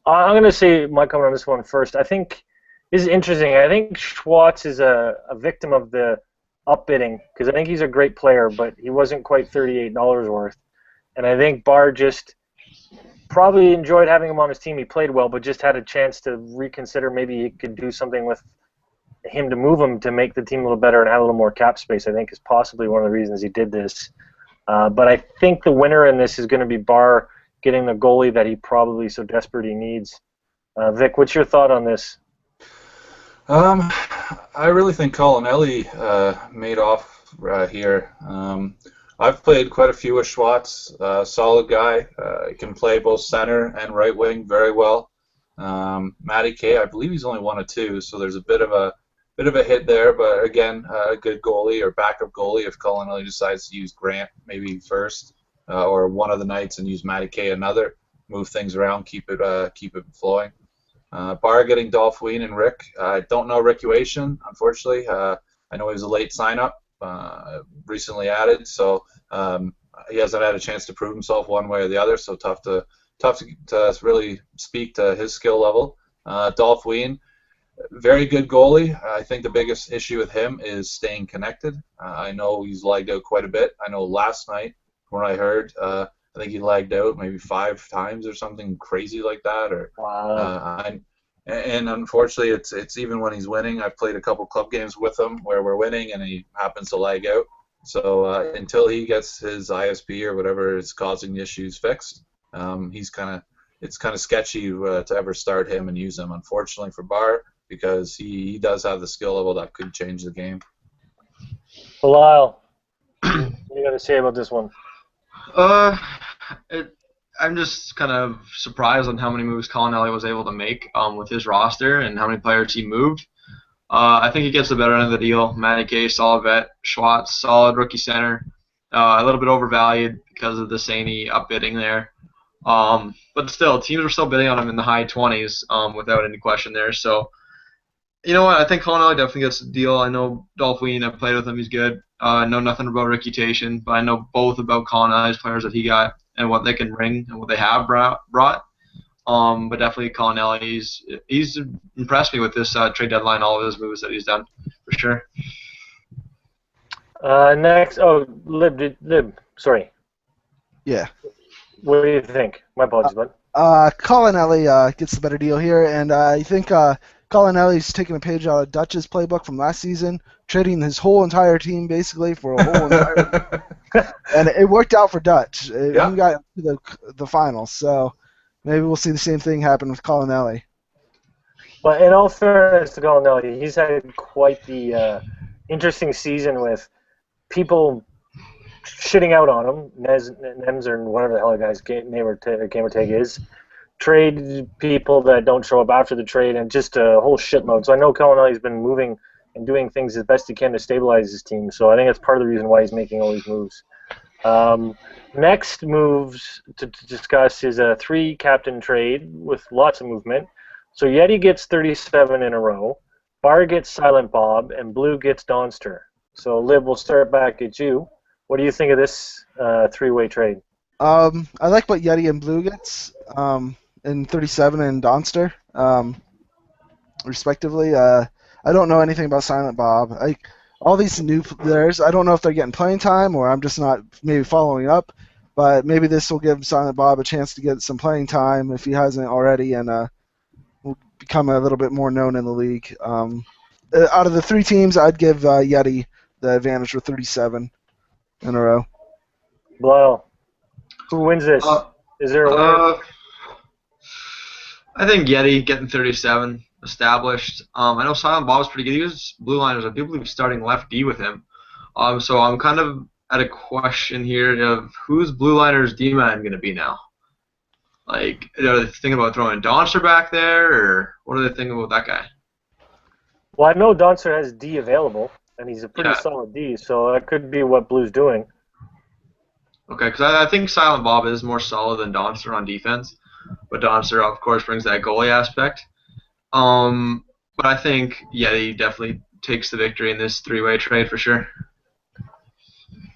going to say my comment on this one first. I think this is interesting. I think Schwartz is a victim of the upbidding because I think he's a great player, but he wasn't quite $38 worth. And I think Barr just probably enjoyed having him on his team. He played well, but just had a chance to reconsider maybe he could do something with him to move him to make the team a little better and have a little more cap space, I think, is possibly one of the reasons he did this. But I think the winner in this is going to be Barr getting the goalie that he probably so desperately needs. Vic, what's your thought on this? I really think Colonelli made off here. I've played quite a few with Schwartz. Solid guy. He can play both center and right wing very well. Matty K, I believe he's only 1 of 2, so there's a bit of a hit there, but again, a good goalie or backup goalie if Colonelli decides to use Grant maybe first, or one of the nights and use Matty K another, move things around, keep it flowing. Barr getting Dolph Ween and Rick. I don't know Rick Uation, unfortunately. I know he was a late sign-up, recently added, so he hasn't had a chance to prove himself one way or the other, so tough to really speak to his skill level. Dolph Ween, very good goalie. I think the biggest issue with him is staying connected. I know he's lagged out quite a bit. I know last night when I heard, I think he lagged out maybe 5 times or something crazy like that. Or Wow. and unfortunately, it's even when he's winning. I've played a couple club games with him where we're winning and he happens to lag out. So until he gets his ISP or whatever is causing the issues fixed, it's kind of sketchy to ever start him and use him. Unfortunately for Barr, because he does have the skill level that could change the game. Bilal, what are you going to say about this one? I'm just kind of surprised on how many moves Colonelli was able to make with his roster and how many players he moved. I think he gets the better end of the deal. Matty K, solid vet. Schwartz, solid rookie center. A little bit overvalued because of the Saney upbidding there. But still, teams were still bidding on him in the high 20s without any question there. So, you know what? I think Colonelli definitely gets the deal. I know Dolph Ween. I've played with him. He's good. I know nothing about reputation, but I know both about Colonelli's players that he got and what they can bring and what they have brought. But definitely Colonelli, he's impressed me with this trade deadline, all of his moves that he's done, for sure. Next, Lib, sorry. Yeah. What do you think? My apologies, bud. Colonelli gets the better deal here, and I think Collinelli's taking a page out of Dutch's playbook from last season, trading his whole entire team basically for a whole entire and it worked out for Dutch. Yeah. He got to the finals, so maybe we'll see the same thing happen with Collinelli. But in all fairness to Gallinelli, he's had quite the interesting season with people shitting out on him, Nems or whatever the hell the guy's gamer tag is, trade people that don't show up after the trade, and just a whole shitload. So I know Gallinelli's been moving and doing things as best he can to stabilize his team. So I think that's part of the reason why he's making all these moves. Next moves to discuss is a 3-captain trade with lots of movement. So Yeti gets 37 in a row, Bar gets Silent Bob, and Blue gets Donster. So Lib, we'll start back at you. What do you think of this 3-way trade? I like what Yeti and Blue gets in 37 and Donster, respectively. I don't know anything about Silent Bob. All these new players, I don't know if they're getting playing time or I'm just not maybe following up, but maybe this will give Silent Bob a chance to get some playing time if he hasn't already, and will become a little bit more known in the league. Out of the 3 teams, I'd give Yeti the advantage with 37 in a row. Well, who wins this? Is there a winner? I think Yeti getting 37 established. I know Silent Bob's pretty good. He was Blue Liners. I do believe he's starting left D with him. So I'm kind of at a question here of who's Blue Liners D man going to be now? Like, are they thinking about throwing Donster back there, or what are they thinking about that guy? Well, I know Donster has D available, and he's a pretty solid D, so that could be what Blue's doing. Okay, because I think Silent Bob is more solid than Donster on defense, but Donster, of course, brings that goalie aspect. But I think Yeti definitely takes the victory in this 3-way trade for sure.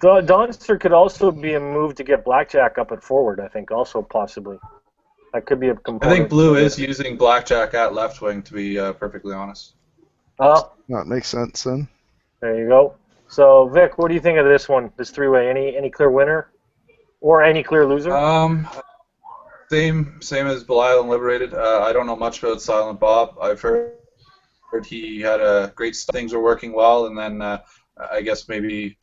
Donster could also be a move to get Blackjack up at forward, I think, also possibly. That could be a component. I think Blue is using Blackjack at left wing, to be perfectly honest. Oh, That makes sense then. there you go. So, Vic, what do you think of this one, this 3-way? Any clear winner? Or any clear loser? Same as Belial and Liberated. I don't know much about Silent Bob. I've heard he had great things were working well, and then I guess maybe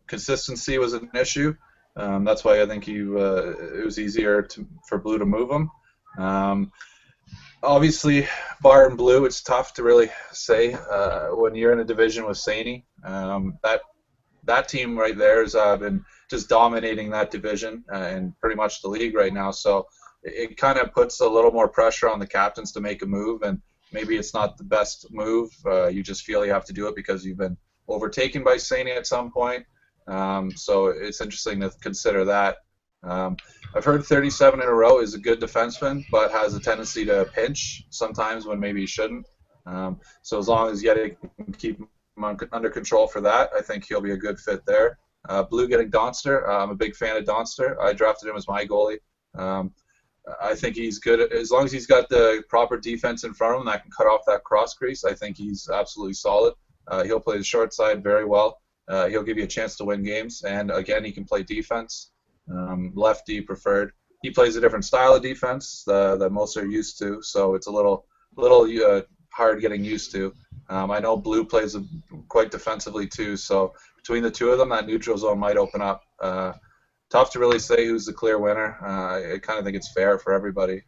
consistency was an issue. That's why I think it was easier for Blue to move him. Obviously, Bar and Blue, it's tough to really say when you're in a division with Saney. That team right there has been just dominating that division and pretty much the league right now. So it kind of puts a little more pressure on the captains to make a move, and maybe it's not the best move. You just feel you have to do it because you've been overtaken by Saney at some point. So it's interesting to consider that. I've heard 37 in a row is a good defenseman, but has a tendency to pinch sometimes when maybe he shouldn't. So as long as Yeti can keep him under control for that, I think he'll be a good fit there. Blue getting Donster. I'm a big fan of Donster. I drafted him as my goalie. I think he's good. As long as he's got the proper defense in front of him that can cut off that cross crease, I think he's absolutely solid. He'll play the short side very well. He'll give you a chance to win games, and again, he can play defense. Lefty preferred. He plays a different style of defense that most are used to, so it's a little hard getting used to. I know Blue plays quite defensively too, so between the two of them, that neutral zone might open up. Tough to really say who's the clear winner. I kind of think it's fair for everybody.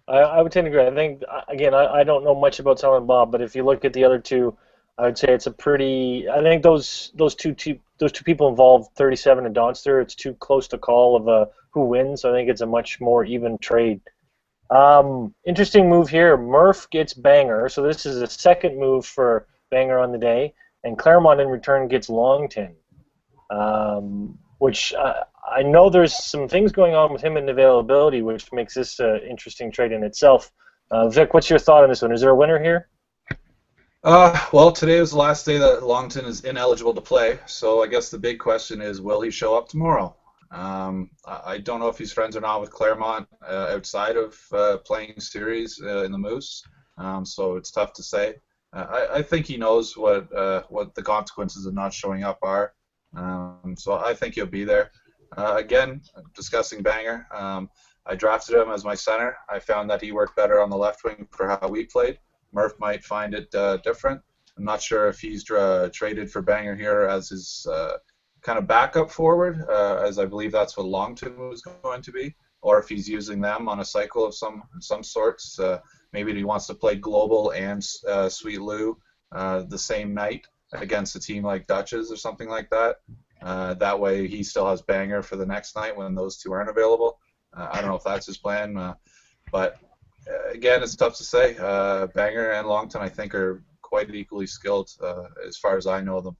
I would tend to agree. I think, again, I don't know much about Silent Bob, but if you look at the other two, I would say it's a pretty. I think those two people involved, 37 and Donster. It's too close to call of who wins. I think it's a much more even trade. Interesting move here. Murph gets Banger, so this is a second move for Banger on the day, and Claremont in return gets Longton, which I know there's some things going on with him in availability, which makes this an interesting trade in itself. Vic, what's your thought on this one? Is there a winner here? Well, today was the last day that Longton is ineligible to play, so I guess the big question is, will he show up tomorrow? I don't know if he's friends or not with Claremont outside of playing series in the Moose, so it's tough to say. I think he knows what the consequences of not showing up are, so I think he'll be there. Again, discussing Banger, I drafted him as my center. I found that he worked better on the left wing for how we played. Murph might find it different. I'm not sure if he's traded for Banger here as his kind of backup forward, as I believe that's what Longton was going to be, or if he's using them on a cycle of some sorts. Maybe he wants to play Global and Sweet Lou the same night against a team like Dutchess or something like that. That way he still has Banger for the next night when those two aren't available. I don't know if that's his plan, but again, it's tough to say. Banger and Longton, I think, are quite equally skilled as far as I know them.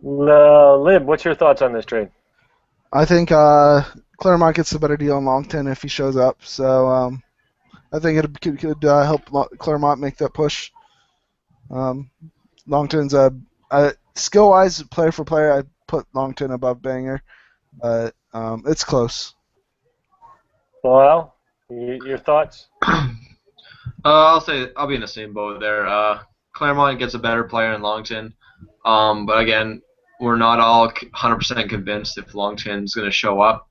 Lib, what's your thoughts on this trade? I think Claremont gets a better deal on Longton if he shows up. So I think it could help Claremont make that push. Longton's skill-wise, player for player, I'd put Longton above Banger, but it's close. Well, your thoughts? I'll be in the same boat there. Claremont gets a better player in Longton, but again, we're not all 100% convinced if Longton's going to show up.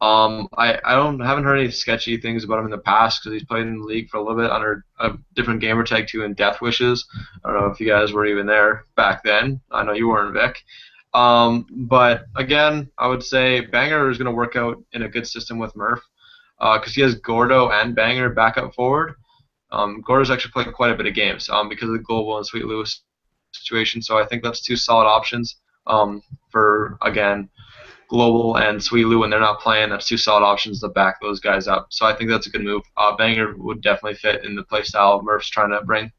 I haven't heard any sketchy things about him in the past because he's played in the league for a little bit under a different gamer tag too in Death Wishes. I don't know if you guys were even there back then. I know you weren't, Vic. But again, I would say Banger is going to work out in a good system with Murph because he has Gordo and Banger back up forward. Gordo's actually played quite a bit of games because of the Global and Sweet Lewis situation, so I think that's two solid options for, again, Global and Sweet Lou when they're not playing. That's two solid options to back those guys up. So I think that's a good move. Banger would definitely fit in the play style Murph's trying to bring.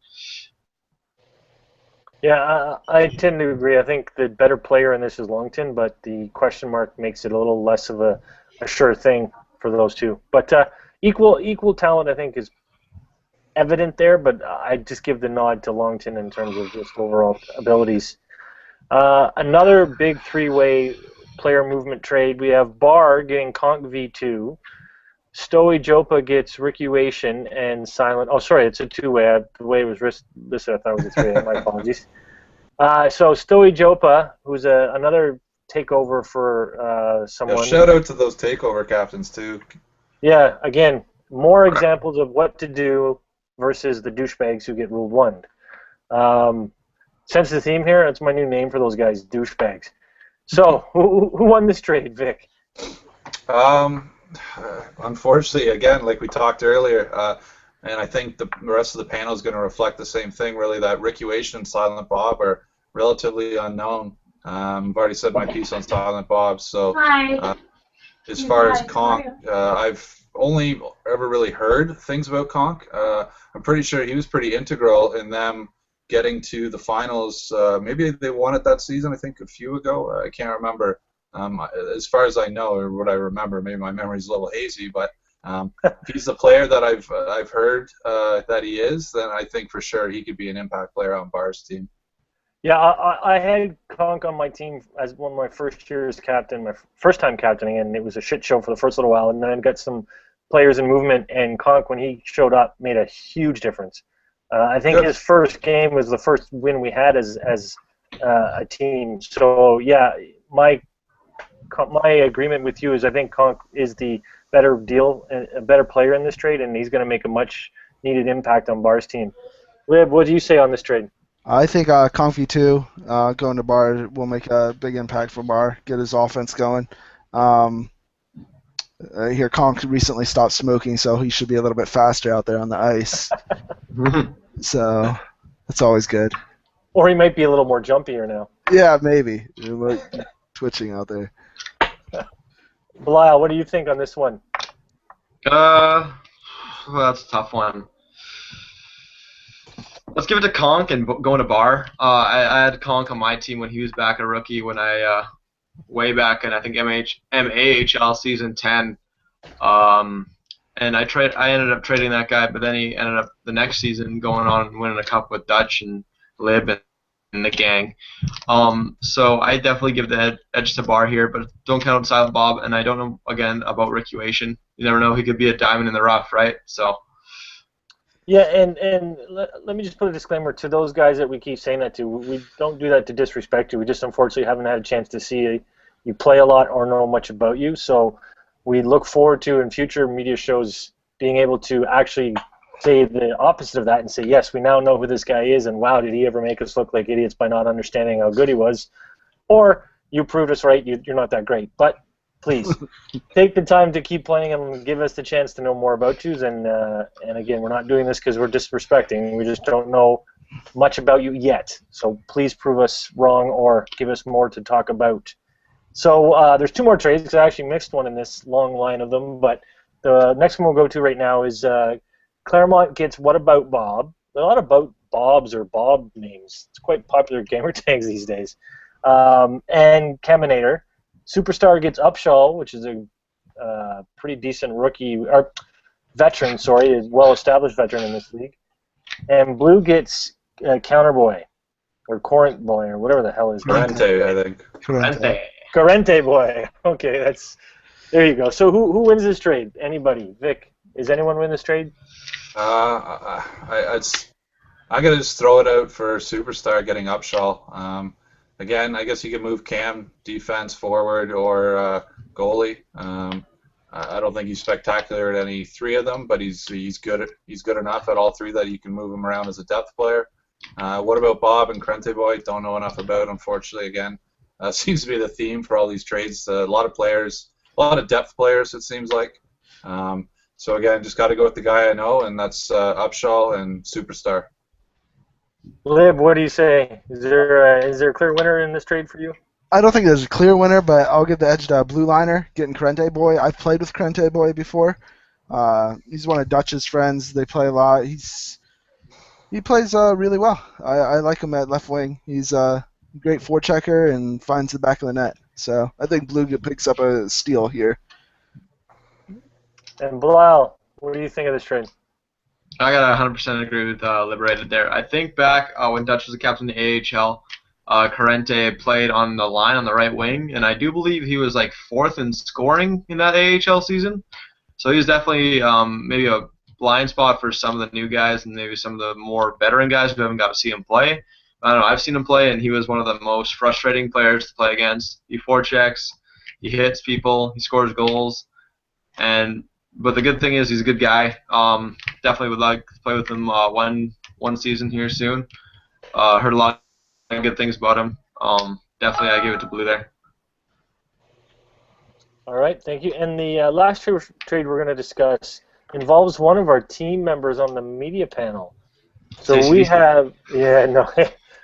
Yeah, I tend to agree. I think the better player in this is Longton, but the question mark makes it a little less of a sure thing for those two. But equal talent, I think, is evident there, but I just give the nod to Longton in terms of just overall abilities. Another big three-way player movement trade. We have Barr getting Conk V2. Stoey Jopa gets Rickuation and Silent. Oh, sorry, it's a two-way. The way it was listed, I thought it was a three-way. My apologies. So Stoey Jopa, who's another takeover for someone. Yeah, shout out to those takeover captains too. Yeah, again, more examples of what to do versus the douchebags who get ruled one. Sense the theme here? That's my new name for those guys, douchebags. So, who won this trade, Vic? Unfortunately, again, like we talked earlier, and I think the rest of the panel is going to reflect the same thing, really, that Rickuation and Silent Bob are relatively unknown. I've already said my piece on Silent Bob, so as far as Conk, I've only ever really heard things about Conk. I'm pretty sure he was pretty integral in them getting to the finals. Maybe they won it that season, I think a few ago. I can't remember. As far as I know, or what I remember, maybe my memory's a little hazy, but if he's the player that I've heard that he is, then I think for sure he could be an impact player on Barr's team. Yeah, I had Conk on my team as one of my first years captain, my first time captaining, and it was a shit show for the first little while, and then I got some players in movement, and Conk, when he showed up, made a huge difference. I think his first game was the first win we had as a team. So, yeah, my agreement with you is I think Conk is the better deal, a better player in this trade, and he's going to make a much-needed impact on Barr's team. Lib, what do you say on this trade? I think Conk V2 going to Barr will make a big impact for Barr, get his offense going. I hear Conk recently stopped smoking, so he should be a little bit faster out there on the ice. So that's always good. Or he might be a little more jumpier now. Yeah, maybe. Like twitching out there. Belial, what do you think on this one? Well, that's a tough one. Let's give it to Conk and go into Barr. I had Conk on my team when he was back a rookie when I way back in I think MAHL season 10. And I ended up trading that guy, but then he ended up the next season going on and winning a cup with Dutch and Lib and the gang. So I definitely give the edge to Barr here, but don't count on Silent Bob. And I don't know again about Rickuation. You never know; he could be a diamond in the rough, right? So. Yeah, and let me just put a disclaimer to those guys that we keep saying that to. We don't do that to disrespect you. We just unfortunately haven't had a chance to see you play a lot or know much about you. So we look forward to in future media shows being able to actually say the opposite of that and say, yes, we now know who this guy is, and wow, did he ever make us look like idiots by not understanding how good he was? Or you proved us right, you're not that great. But please, take the time to keep playing and give us the chance to know more about you. And again, we're not doing this because we're disrespecting. We just don't know much about you yet. So please prove us wrong or give us more to talk about. So there's 2 more trades, because I actually mixed one in this long line of them. But the next one we'll go to right now is Claremont gets What About Bob. There are a lot of Bobs or Bob names. It's quite popular gamer tags these days. And Caminator. Superstar gets Upshaw, which is a pretty decent rookie, or veteran, sorry, a well-established veteran in this league. And Blue gets Counterboy, or Corinth Boy, or whatever the hell is Corrente, I think. Corrente Boy. Okay, there you go. So who wins this trade? Anybody? Vic, is anyone win this trade? I gotta just throw it out for Superstar getting Upshaw. Again, I guess you could move Cam, defense, forward, or goalie. I don't think he's spectacular at any 3 of them, but he's good enough at all 3 that you can move him around as a depth player. What about Bob and Corrente Boy? Don't know enough about, unfortunately. Again, seems to be the theme for all these trades. A lot of players, a lot of depth players, it seems like. So again, just got to go with the guy I know, and that's Upshaw and Superstar. Lib, what do you say? Is there a clear winner in this trade for you? I don't think there's a clear winner, but I'll give the edge to Blue Liner getting Corrente Boy. I've played with Corrente Boy before. He's one of Dutch's friends. They play a lot. He plays really well. I like him at left wing. He's a great forechecker and finds the back of the net. So I think Blue picks up a steal here. And Bilal, what do you think of this trade? I got 100% agree with Liberated there. I think back when Dutch was the captain of the AHL, Corrente played on the line on the right wing, and I do believe he was like 4th in scoring in that AHL season. So he was definitely maybe a blind spot for some of the new guys and maybe some of the more veteran guys who haven't got to see him play. I don't know. I've seen him play, and he was one of the most frustrating players to play against. He forechecks, he hits people, he scores goals, but the good thing is he's a good guy. Definitely would like to play with him one season here soon. Heard a lot of good things about him. Definitely I give it to Blue there. All right, thank you. And the last trade we're going to discuss involves one of our team members on the media panel. So we have,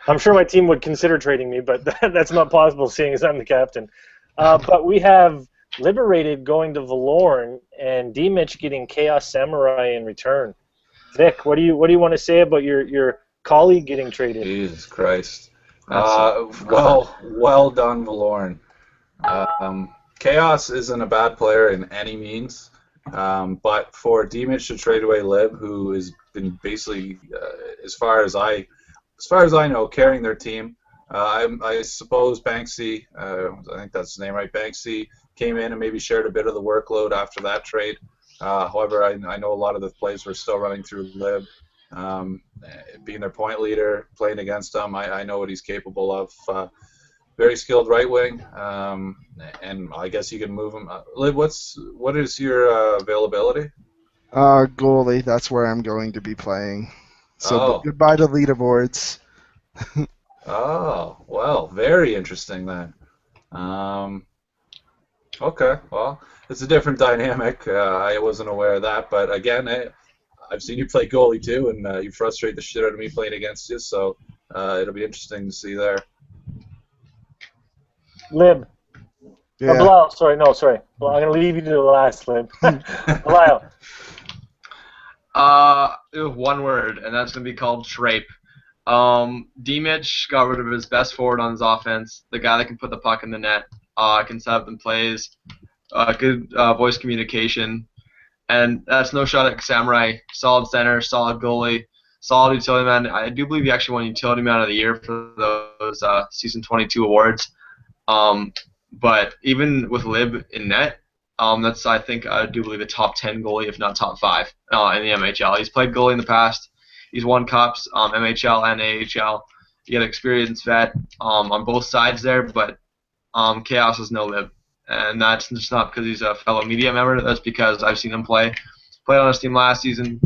I'm sure my team would consider trading me, but that's not possible seeing as I'm the captain. But we have Liberated going to Valorn and D-Mitch getting Chaos Samurai in return. Vic, what do you want to say about your colleague getting traded? Jesus Christ. Well done, Valorn. Chaos isn't a bad player in any means, but for D-Mitch to trade away Lib, who has been basically, as far as I know, carrying their team. I suppose Banksy, I think that's his name, right? Banksy came in and maybe shared a bit of the workload after that trade. However, I know a lot of the plays were still running through Lib. Being their point leader, playing against him, I know what he's capable of. Very skilled right wing, and I guess you can move him. Lib, what is your availability? Goalie, that's where I'm going to be playing. So goodbye to leaderboards. Oh, well, very interesting then. Okay, well, it's a different dynamic. I wasn't aware of that, but again, I've seen you play goalie too, and you frustrate the shit out of me playing against you, so it'll be interesting to see there. Lib. Yeah. Bilal, sorry. Well, I'm going to leave you to the last, Lib. Bilal. One word, and that's going to be called Trape. D-Mitch got rid of his best forward on his offense, the guy that can put the puck in the net, can set up and plays, good voice communication, and that's no shot at Samurai. Solid center, solid goalie, solid utility man. I do believe he actually won Utility Man of the Year for those Season 22 awards. But even with Lib in net, that's, I think, I do believe a top 10 goalie, if not top 5, in the MHL. He's played goalie in the past. He's won cups, MHL and AHL. He got experienced vet on both sides there, but Chaos is no Lib. and that's just not because he's a fellow media member. That's because I've seen him play. Played on his team last season.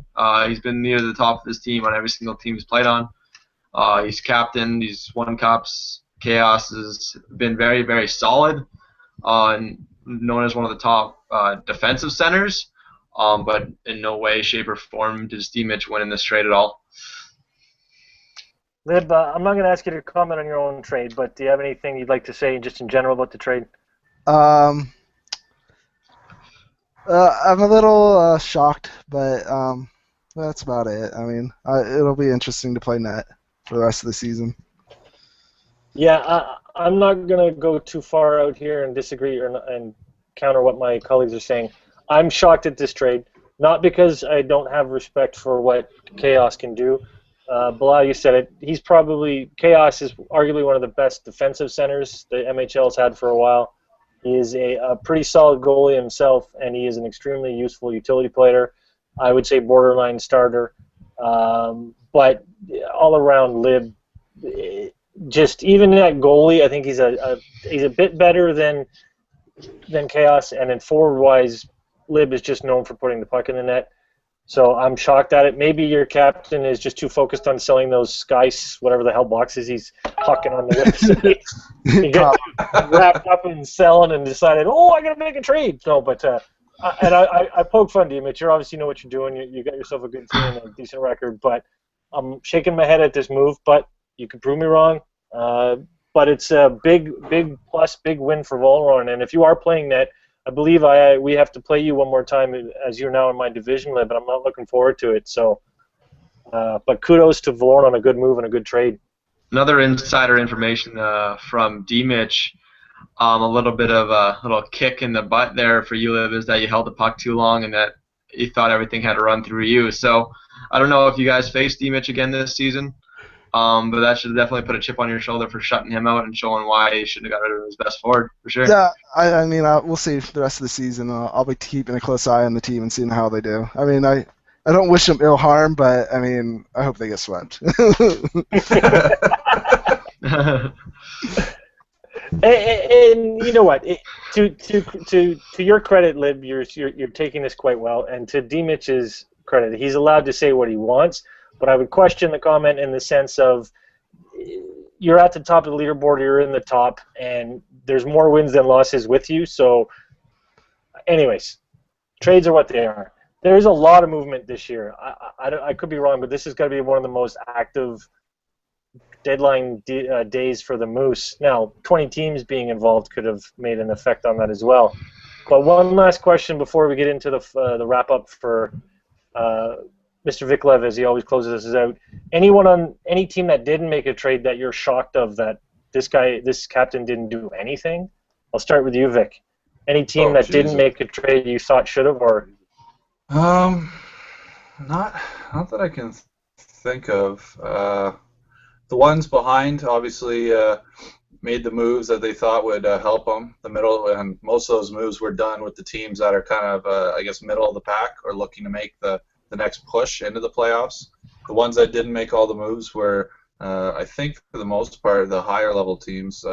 He's been near the top of his team on every single team he's played on. He's captain. He's won cups. Chaos has been very, very solid. And known as one of the top defensive centers. But in no way, shape, or form does D-Mitch win in this trade at all. Lib, I'm not going to ask you to comment on your own trade, but do you have anything you'd like to say just in general about the trade? I'm a little shocked, but that's about it. I mean, it'll be interesting to play net for the rest of the season. Yeah, I'm not going to go too far out here and disagree and counter what my colleagues are saying. I'm shocked at this trade, not because I don't have respect for what Chaos can do. Bilal, you said it. Chaos is arguably one of the best defensive centers the MHL's had for a while. He is a pretty solid goalie himself, and he is an extremely useful utility player. I would say borderline starter. But all around, Lib, just even at goalie, I think he's a bit better than Chaos, and then forward-wise, Lib is just known for putting the puck in the net. So I'm shocked at it. Maybe your captain is just too focused on selling those Skice, whatever the hell boxes he's hawking on the website. He got wrapped up in selling and decided, I got to make a trade. No, but I poke fun to you, Mitch. You obviously know what you're doing. You got yourself a good team and a decent record. But I'm shaking my head at this move. But you can prove me wrong. But it's a big plus, big win for Volron. And if you are playing net, I believe we have to play you one more time as you're now in my division, Lib, but I'm not looking forward to it. So, but kudos to Valorn on a good move and a good trade. Another insider information from D-Mitch, a little bit of a little kick in the butt there for you, Lib, is that you held the puck too long and that you thought everything had to run through you. So I don't know if you guys face D-Mitch again this season. But that should definitely put a chip on your shoulder for shutting him out and showing why he shouldn't have got rid of his best forward, for sure. Yeah, I mean, we'll see for the rest of the season. I'll be keeping a close eye on the team and seeing how they do. I mean, I don't wish them ill harm, but, I mean, I hope they get swept. and you know what? To your credit, Lib, you're taking this quite well. And to D-Mitch's credit, he's allowed to say what he wants. But I would question the comment in the sense of you're at the top of the leaderboard, you're in the top, and there's more wins than losses with you. So, anyways, trades are what they are. There's a lot of movement this year. I could be wrong, but this is going to be one of the most active deadline days for the Moose. Now, 20 teams being involved could have made an effect on that as well. But one last question before we get into the wrap-up for Mr. Viklev, as he always closes us out. Anyone on any team that didn't make a trade that you're shocked of that this captain didn't do anything? I'll start with you, Vic. Any team that didn't make a trade you thought should have, or? Not that I can think of. The ones behind obviously made the moves that they thought would help them. The middle, and most of those moves were done with the teams that are kind of, I guess, middle of the pack or looking to make the next push into the playoffs. The ones that didn't make all the moves were, I think, for the most part, the higher level teams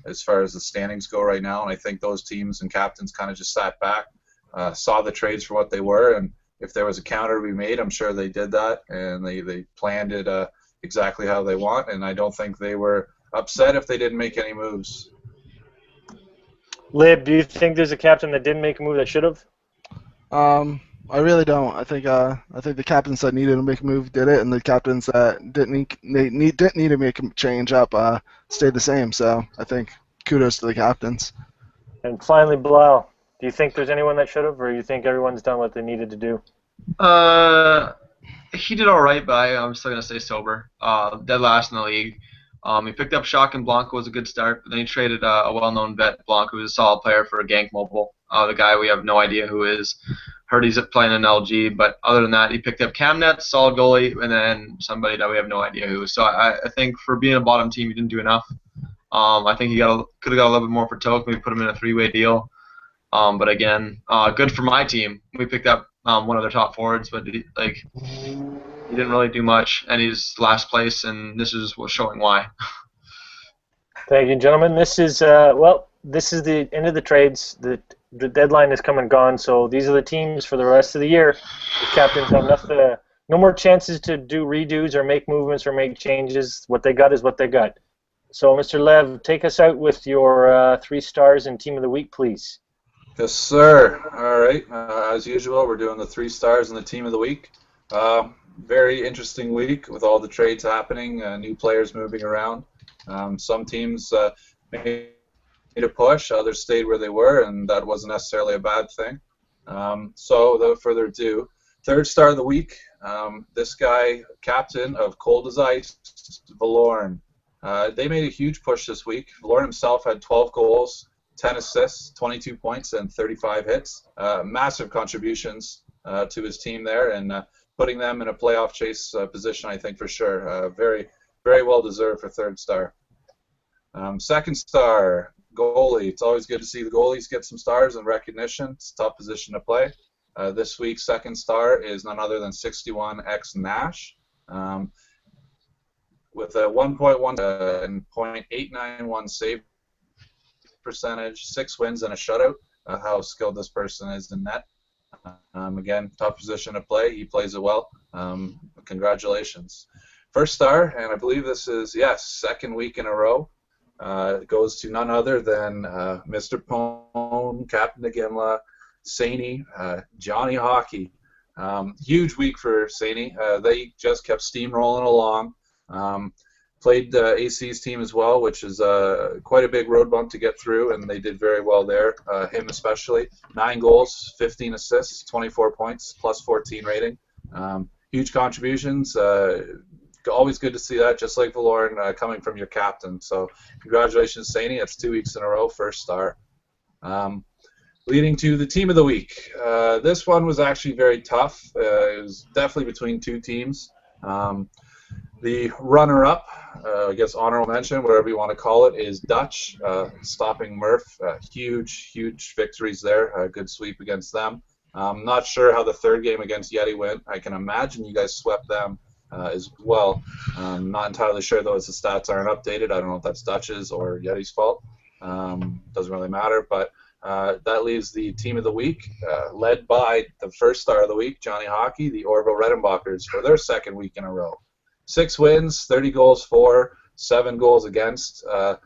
as far as the standings go right now. And I think those teams and captains kind of just sat back, saw the trades for what they were, and if there was a counter to be made, I'm sure they did that, and they planned it exactly how they want. And I don't think they were upset if they didn't make any moves. Lib, do you think there's a captain that didn't make a move that should have? I really don't. I think the captains that needed to make a move did it, and the captains that didn't need to make a change up stayed the same. So I think kudos to the captains. And finally, Bilal, do you think there's anyone that should have, or you think everyone's done what they needed to do? He did all right, but I'm still gonna stay sober. Dead last in the league. He picked up Shock, and Blanco was a good start, but then he traded a well-known vet, Blanco, who's a solid player, for a Gank Mobile. The guy we have no idea who is. Heard he's playing in LG, but other than that, he picked up Camnet, solid goalie, and then somebody that we have no idea who. So I think for being a bottom team, he didn't do enough. I think he could have got a little bit more for Toke, maybe put him in a three-way deal. But again, good for my team. We picked up one of their top forwards, but he didn't really do much, and he's last place, and this is what's showing why. Thank you, gentlemen. This is this is the end of the trades. The deadline is come and gone, so these are the teams for the rest of the year. The captains have enough. No more chances to do redos or make movements or make changes. What they got is what they got. So, Mr. Lev, take us out with your 3 stars and team of the week, please. Yes, sir. All right. As usual, we're doing the 3 stars and the team of the week. Very interesting week with all the trades happening, new players moving around. Some teams made a push, others stayed where they were, and that wasn't necessarily a bad thing. So, without further ado, 3rd star of the week, this guy, captain of Cold as Ice, Valorn. They made a huge push this week. Valorn himself had 12 goals, 10 assists, 22 points, and 35 hits. Massive contributions to his team there, and putting them in a playoff chase position, I think, for sure. Very, very well deserved for 3rd star. 2nd star, goalie. It's always good to see the goalies get some stars and recognition. It's a tough position to play. This week's 2nd star is none other than 61X Nash. With a 1.1 and .891 save percentage, 6 wins and a shutout. How skilled this person is in net. Again, tough position to play. He plays it well. Congratulations. 1st star, and I believe this is, 2nd week in a row. It goes to none other than Mr. Pone, Captain Nagimla, Saini, Johnny Hockey. Huge week for Saini. They just kept steamrolling along. Played AC's team as well, which is quite a big road bump to get through, and they did very well there, him especially. 9 goals, 15 assists, 24 points, plus 14 rating. Huge contributions. Always good to see that, just like Valorn, coming from your captain. So congratulations, Saini. That's 2 weeks in a row, 1st star. Leading to the team of the week. This one was actually very tough. It was definitely between 2 teams. The runner-up, I guess honorable mention, whatever you want to call it, is Dutch, stopping Murph. Huge, huge victories there. A good sweep against them. Not sure how the 3rd game against Yeti went. I can imagine you guys swept them as well. Not entirely sure, though, as the stats aren't updated. I don't know if that's Dutch's or Yeti's fault. Doesn't really matter, but that leaves the team of the week, led by the 1st star of the week, Johnny Hockey, the Orville Redenbachers, for their 2nd week in a row. 6 wins, 30 goals for, 7 goals against. 9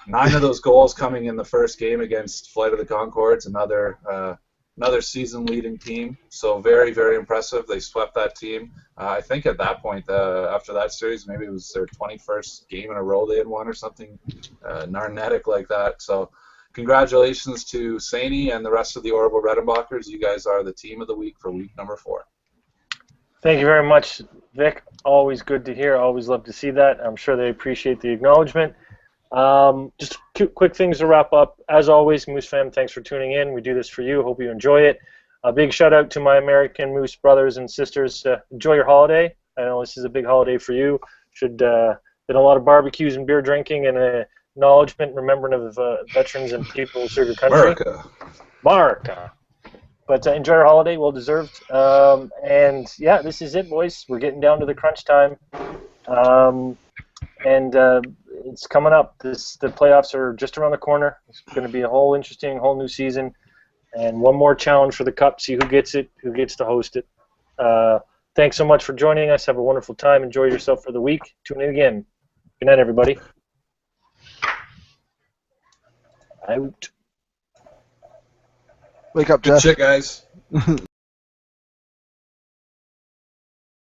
of those goals coming in the 1st game against Flight of the Conchords, another season-leading team. So very, very impressive. They swept that team. I think at that point, after that series, maybe it was their 21st game in a row they had won or something narnetic like that. So congratulations to Saini and the rest of the Orville Redenbachers. You guys are the team of the week for week number 4. Thank you very much, Vic. Always good to hear. Always love to see that. I'm sure they appreciate the acknowledgement. Just quick things to wrap up. As always, Moose fam, thanks for tuning in. We do this for you. Hope you enjoy it. A big shout out to my American Moose brothers and sisters. Enjoy your holiday. I know this is a big holiday for you. Should been a lot of barbecues and beer drinking and acknowledgement, remembering of veterans and people who serve your country. America. But enjoy your holiday, well deserved. And yeah, this is it, boys. We're getting down to the crunch time. It's coming up. The playoffs are just around the corner. It's going to be a whole new season, and one more challenge for the Cup. See who gets it, who gets to host it. Thanks so much for joining us. Have a wonderful time. Enjoy yourself for the week. Tune in again. Good night, everybody. Out. Wake up, Good Jeff. shit, guys.